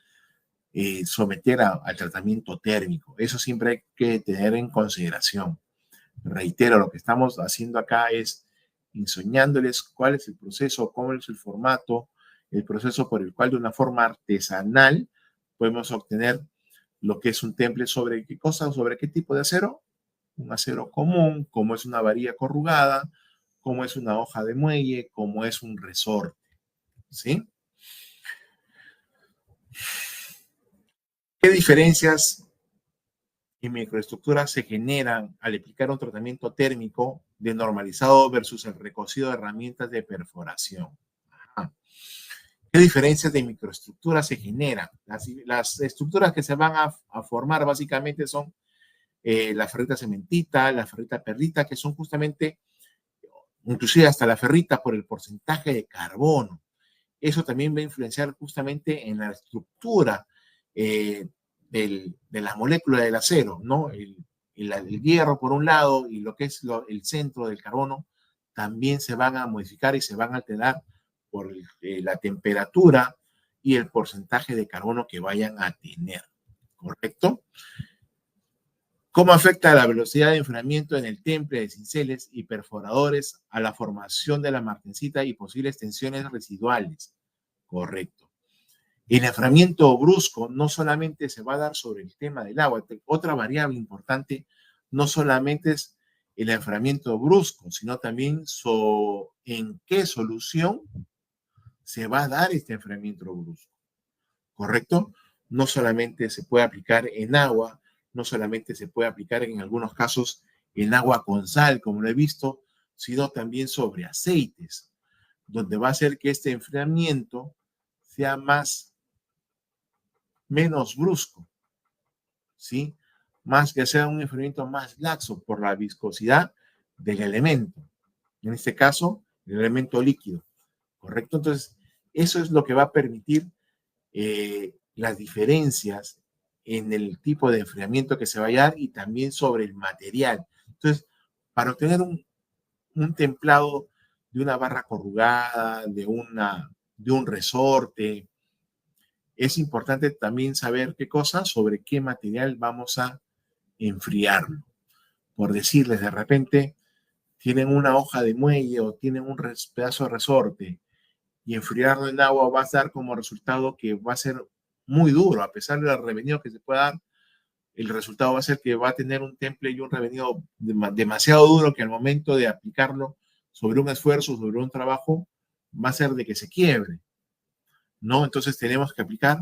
someter al tratamiento térmico. Eso siempre hay que tener en consideración. Reitero, lo que estamos haciendo acá es enseñándoles cuál es el proceso, cómo es el formato, el proceso por el cual de una forma artesanal podemos obtener lo que es un temple sobre qué cosa, sobre qué tipo de acero. Un acero común, como es una varilla corrugada, como es una hoja de muelle, como es un resorte, ¿sí? ¿Qué diferencias y microestructuras se generan al aplicar un tratamiento térmico de normalizado versus el recocido de herramientas de perforación? Ajá. ¿Qué diferencias de microestructuras se generan? Las estructuras que se van a formar básicamente son la ferrita cementita, la ferrita perlita, que son justamente, inclusive hasta la ferrita por el porcentaje de carbono. Eso también va a influenciar justamente en la estructura de la molécula del acero, ¿no? El hierro por un lado y lo que es el centro del carbono también se van a modificar y se van a alterar por la temperatura y el porcentaje de carbono que vayan a tener, ¿correcto? ¿Cómo afecta la velocidad de enfriamiento en el temple de cinceles y perforadores a la formación de la martencita y posibles tensiones residuales? Correcto. El enfriamiento brusco no solamente se va a dar sobre el tema del agua, otra variable importante no solamente es el enfriamiento brusco, sino también en qué solución se va a dar este enfriamiento brusco, ¿correcto? No solamente se puede aplicar en agua, no solamente se puede aplicar en algunos casos en agua con sal, como lo he visto, sino también sobre aceites, donde va a hacer que este enfriamiento sea menos brusco, ¿sí? Más que sea un enfriamiento más laxo por la viscosidad del elemento. En este caso, el elemento líquido, ¿correcto? Entonces, eso es lo que va a permitir las diferencias en el tipo de enfriamiento que se va a dar y también sobre el material. Entonces, para obtener un templado de una barra corrugada, de un resorte, es importante también saber qué cosa, sobre qué material vamos a enfriarlo. Por decirles, de repente, tienen una hoja de muelle o tienen un pedazo de resorte y enfriarlo en agua va a dar como resultado que va a ser muy duro, a pesar del revenido que se pueda dar, el resultado va a ser que va a tener un temple y un revenido demasiado duro que al momento de aplicarlo sobre un esfuerzo, sobre un trabajo, va a ser de que se quiebre, ¿no? Entonces tenemos que aplicar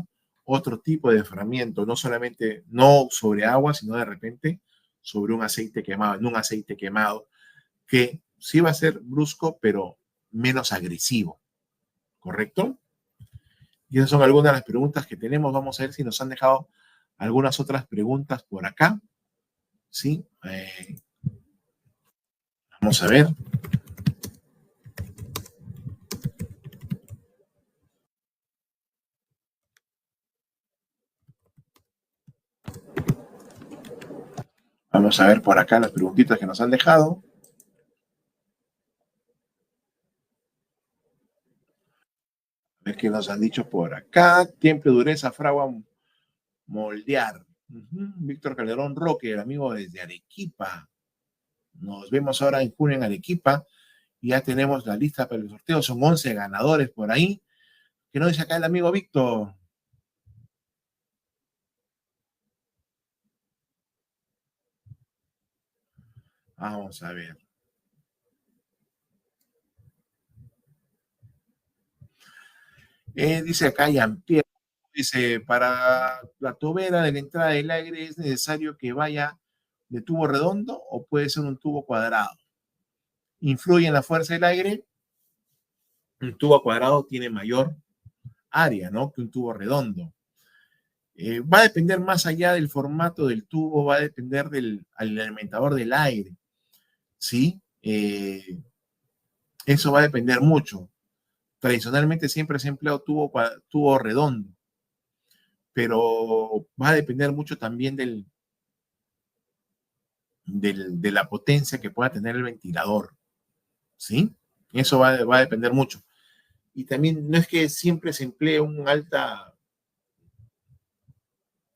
otro tipo de enfriamiento, no solamente, no sobre agua, sino de repente sobre un aceite quemado, en un aceite quemado, que sí va a ser brusco, pero menos agresivo, ¿correcto? Y esas son algunas de las preguntas que tenemos. Vamos a ver si nos han dejado algunas otras preguntas por acá. ¿Sí? Vamos a ver. Vamos a ver por acá las preguntitas que nos han dejado. A ver qué nos han dicho por acá. Tiempo, dureza, fragua, moldear. Víctor Calderón Roque, el amigo desde Arequipa. Nos vemos ahora en junio en Arequipa. Ya tenemos la lista para el sorteo. Son 11 ganadores por ahí. ¿Qué nos dice acá el amigo Víctor? Vamos a ver. Dice acá Jean-Pierre, dice, para la tobera de la entrada del aire es necesario que vaya de tubo redondo o puede ser un tubo cuadrado. ¿Influye en la fuerza del aire? Un tubo cuadrado tiene mayor área, ¿no? Que un tubo redondo. Va a depender más allá del formato del tubo, va a depender del alimentador del aire, ¿sí? Eso va a depender mucho. Tradicionalmente siempre se ha empleado tubo redondo, pero va a depender mucho también de la potencia que pueda tener el ventilador, ¿sí? Eso va a depender mucho. Y también no es que siempre se emplee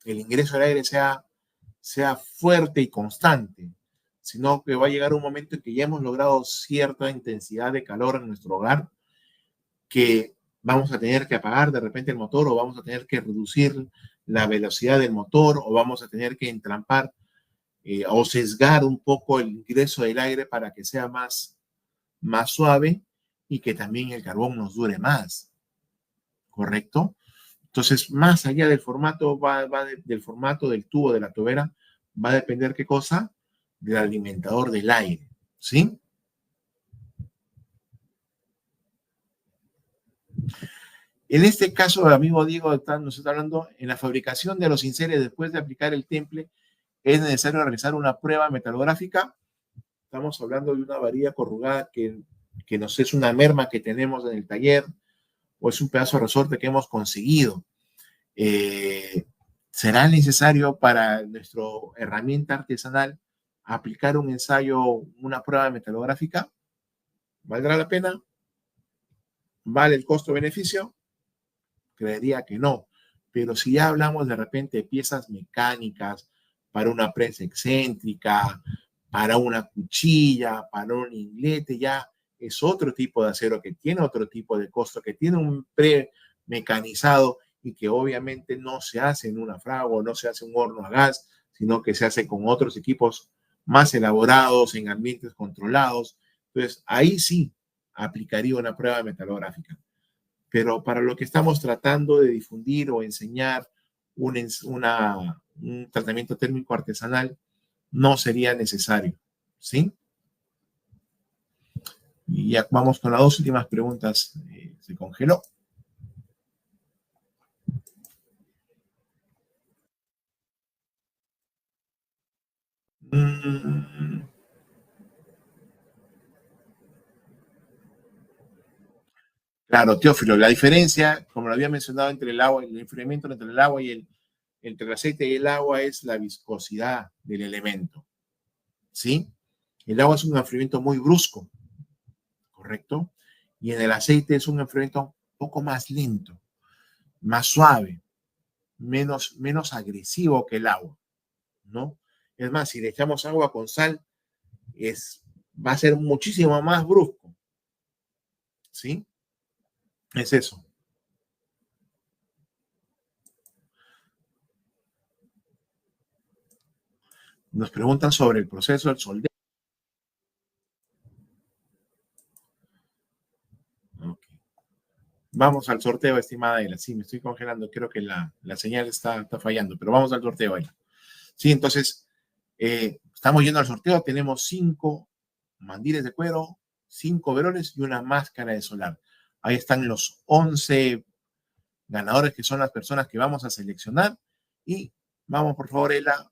el ingreso al aire sea fuerte y constante, sino que va a llegar un momento en que ya hemos logrado cierta intensidad de calor en nuestro hogar, que vamos a tener que apagar de repente el motor o vamos a tener que reducir la velocidad del motor o vamos a tener que entrampar o sesgar un poco el ingreso del aire para que sea más suave y que también el carbón nos dure más, ¿correcto? Entonces, más allá del formato, del formato del tubo de la tobera, va a depender qué cosa, del alimentador del aire, ¿sí? En este caso, amigo Diego, nos está hablando, en la fabricación de los enseres después de aplicar el temple, es necesario realizar una prueba metalográfica. Estamos hablando de una varilla corrugada que nos es una merma que tenemos en el taller o es un pedazo de resorte que hemos conseguido. ¿Será necesario para nuestra herramienta artesanal aplicar un ensayo, una prueba metalográfica? ¿Valdrá la pena? ¿Vale el costo-beneficio? Creería que no. Pero si ya hablamos de repente de piezas mecánicas para una prensa excéntrica, para una cuchilla, para un inglete, ya es otro tipo de acero que tiene otro tipo de costo, que tiene un pre-mecanizado y que obviamente no se hace en una fragua, no se hace en un horno a gas, sino que se hace con otros equipos más elaborados, en ambientes controlados. Entonces, ahí sí aplicaría una prueba metalográfica. Pero para lo que estamos tratando de difundir o enseñar un tratamiento térmico artesanal, no sería necesario, ¿sí? Y ya vamos con las dos últimas preguntas. Se congeló. Mm, claro, Teófilo, la diferencia, como lo había mencionado, entre el agua, el enfriamiento entre el agua y entre el aceite y el agua es la viscosidad del elemento, ¿sí? El agua es un enfriamiento muy brusco, ¿correcto? Y en el aceite es un enfriamiento un poco más lento, más suave, menos agresivo que el agua, ¿no? Es más, si le echamos agua con sal, va a ser muchísimo más brusco, ¿sí? Es eso. Nos preguntan sobre el proceso del soldeo. Okay. Vamos al sorteo, estimada Ela. Sí, me estoy congelando. Creo que la señal está fallando, pero vamos al sorteo, Ela. Sí, entonces, estamos yendo al sorteo. Tenemos 5 mandiles de cuero, 5 verones y una máscara de solar. Ahí están los 11 ganadores, que son las personas que vamos a seleccionar. Y vamos, por favor, Ela,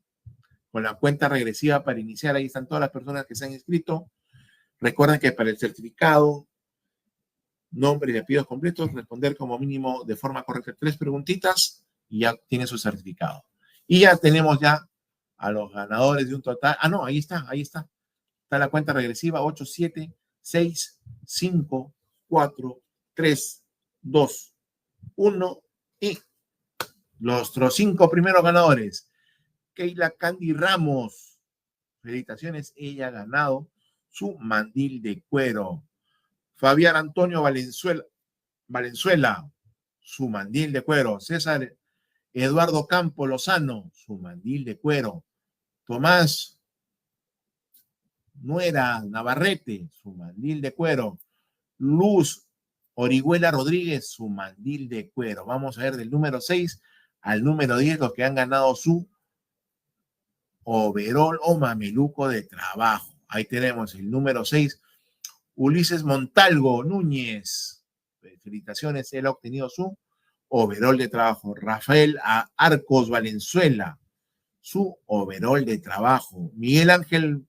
con la cuenta regresiva para iniciar. Ahí están todas las personas que se han inscrito. Recuerden que para el certificado, nombre y apellidos completos, responder como mínimo de forma correcta 3 preguntitas y ya tiene su certificado. Y ya tenemos ya a los ganadores de un total. Ah, no, ahí está, ahí está. Está la cuenta regresiva: 8, 7, 6, 5, 4, 3, 2, 1 y nuestros 5 primeros ganadores. Keila Candy Ramos. Felicitaciones, ella ha ganado su mandil de cuero. Fabián Antonio Valenzuela, su mandil de cuero. César Eduardo Campo Lozano, su mandil de cuero. Tomás Nuera Navarrete, su mandil de cuero. Luz Orihuela Rodríguez, su mandil de cuero. Vamos a ver del número 6 al número 10 los que han ganado su overol o mameluco de trabajo. Ahí tenemos el número 6, Ulises Montalvo Núñez. Felicitaciones, él ha obtenido su overol de trabajo. Rafael Arcos Valenzuela, su overol de trabajo. Miguel Ángel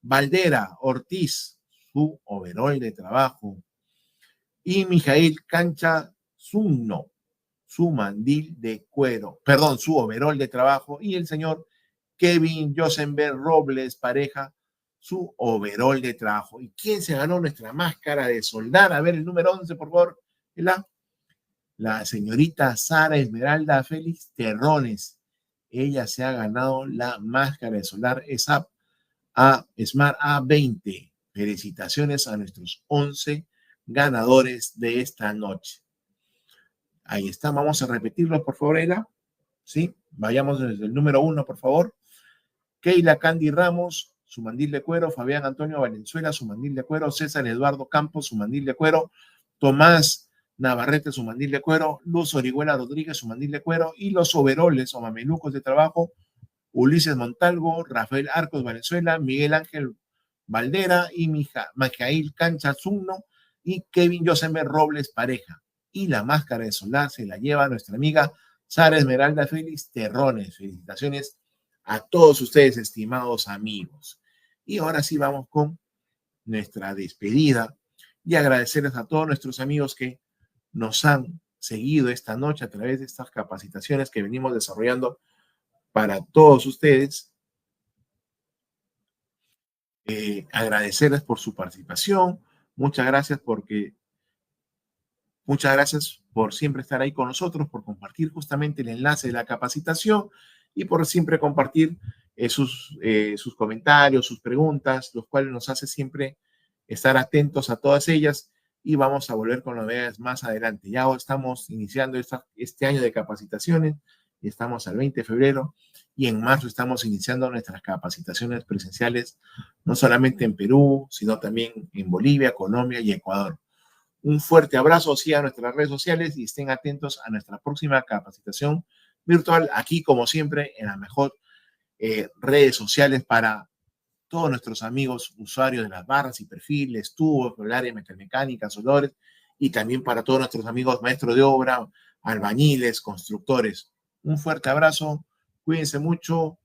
Valdera Ortiz, su overol de trabajo. Y Mijail Cancha Zunno, su mandil de cuero, perdón, su overol de trabajo. Y el señor Kevin Josenberg Robles Pareja, su overol de trabajo. ¿Y quién se ganó nuestra máscara de soldar? A ver, el número 11, por favor. La señorita Sara Esmeralda Félix Terrones. Ella se ha ganado la máscara de soldar ESAP Smart A20. Felicitaciones a nuestros 11 ganadores de esta noche. Ahí está, vamos a repetirlo, por favor, Ela. ¿Sí? Vayamos desde el número 1, por favor. Keila Candy Ramos, su mandil de cuero. Fabián Antonio Valenzuela, su mandil de cuero. César Eduardo Campos, su mandil de cuero. Tomás Navarrete, su mandil de cuero. Luz Orihuela Rodríguez, su mandil de cuero. Y los overoles o mamelucos de trabajo: Ulises Montalvo, Rafael Arcos Valenzuela, Miguel Ángel Valdera y Mijail Cancha Zunno y Kevin Josenberg Robles Pareja. Y la máscara de soldar se la lleva nuestra amiga Sara Esmeralda Félix Terrones. Felicitaciones a todos ustedes, estimados amigos. Y ahora sí vamos con nuestra despedida y agradecerles a todos nuestros amigos que nos han seguido esta noche a través de estas capacitaciones que venimos desarrollando para todos ustedes. Agradecerles por su participación. Muchas gracias por siempre estar ahí con nosotros, por compartir justamente el enlace de la capacitación y por siempre compartir sus comentarios, sus preguntas, los cuales nos hace siempre estar atentos a todas ellas, y vamos a volver con novedades más adelante. Ya estamos iniciando este año de capacitaciones y estamos al 20 de febrero y en marzo estamos iniciando nuestras capacitaciones presenciales, no solamente en Perú, sino también en Bolivia, Colombia y Ecuador. Un fuerte abrazo, sigan nuestras redes sociales y estén atentos a nuestra próxima capacitación virtual, aquí como siempre en las mejor redes sociales para todos nuestros amigos usuarios de las barras y perfiles, tubos, el área mecánica, soldadores, y también para todos nuestros amigos maestros de obra, albañiles, constructores. Un fuerte abrazo, cuídense mucho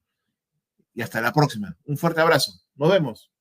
y hasta la próxima. Un fuerte abrazo. Nos vemos.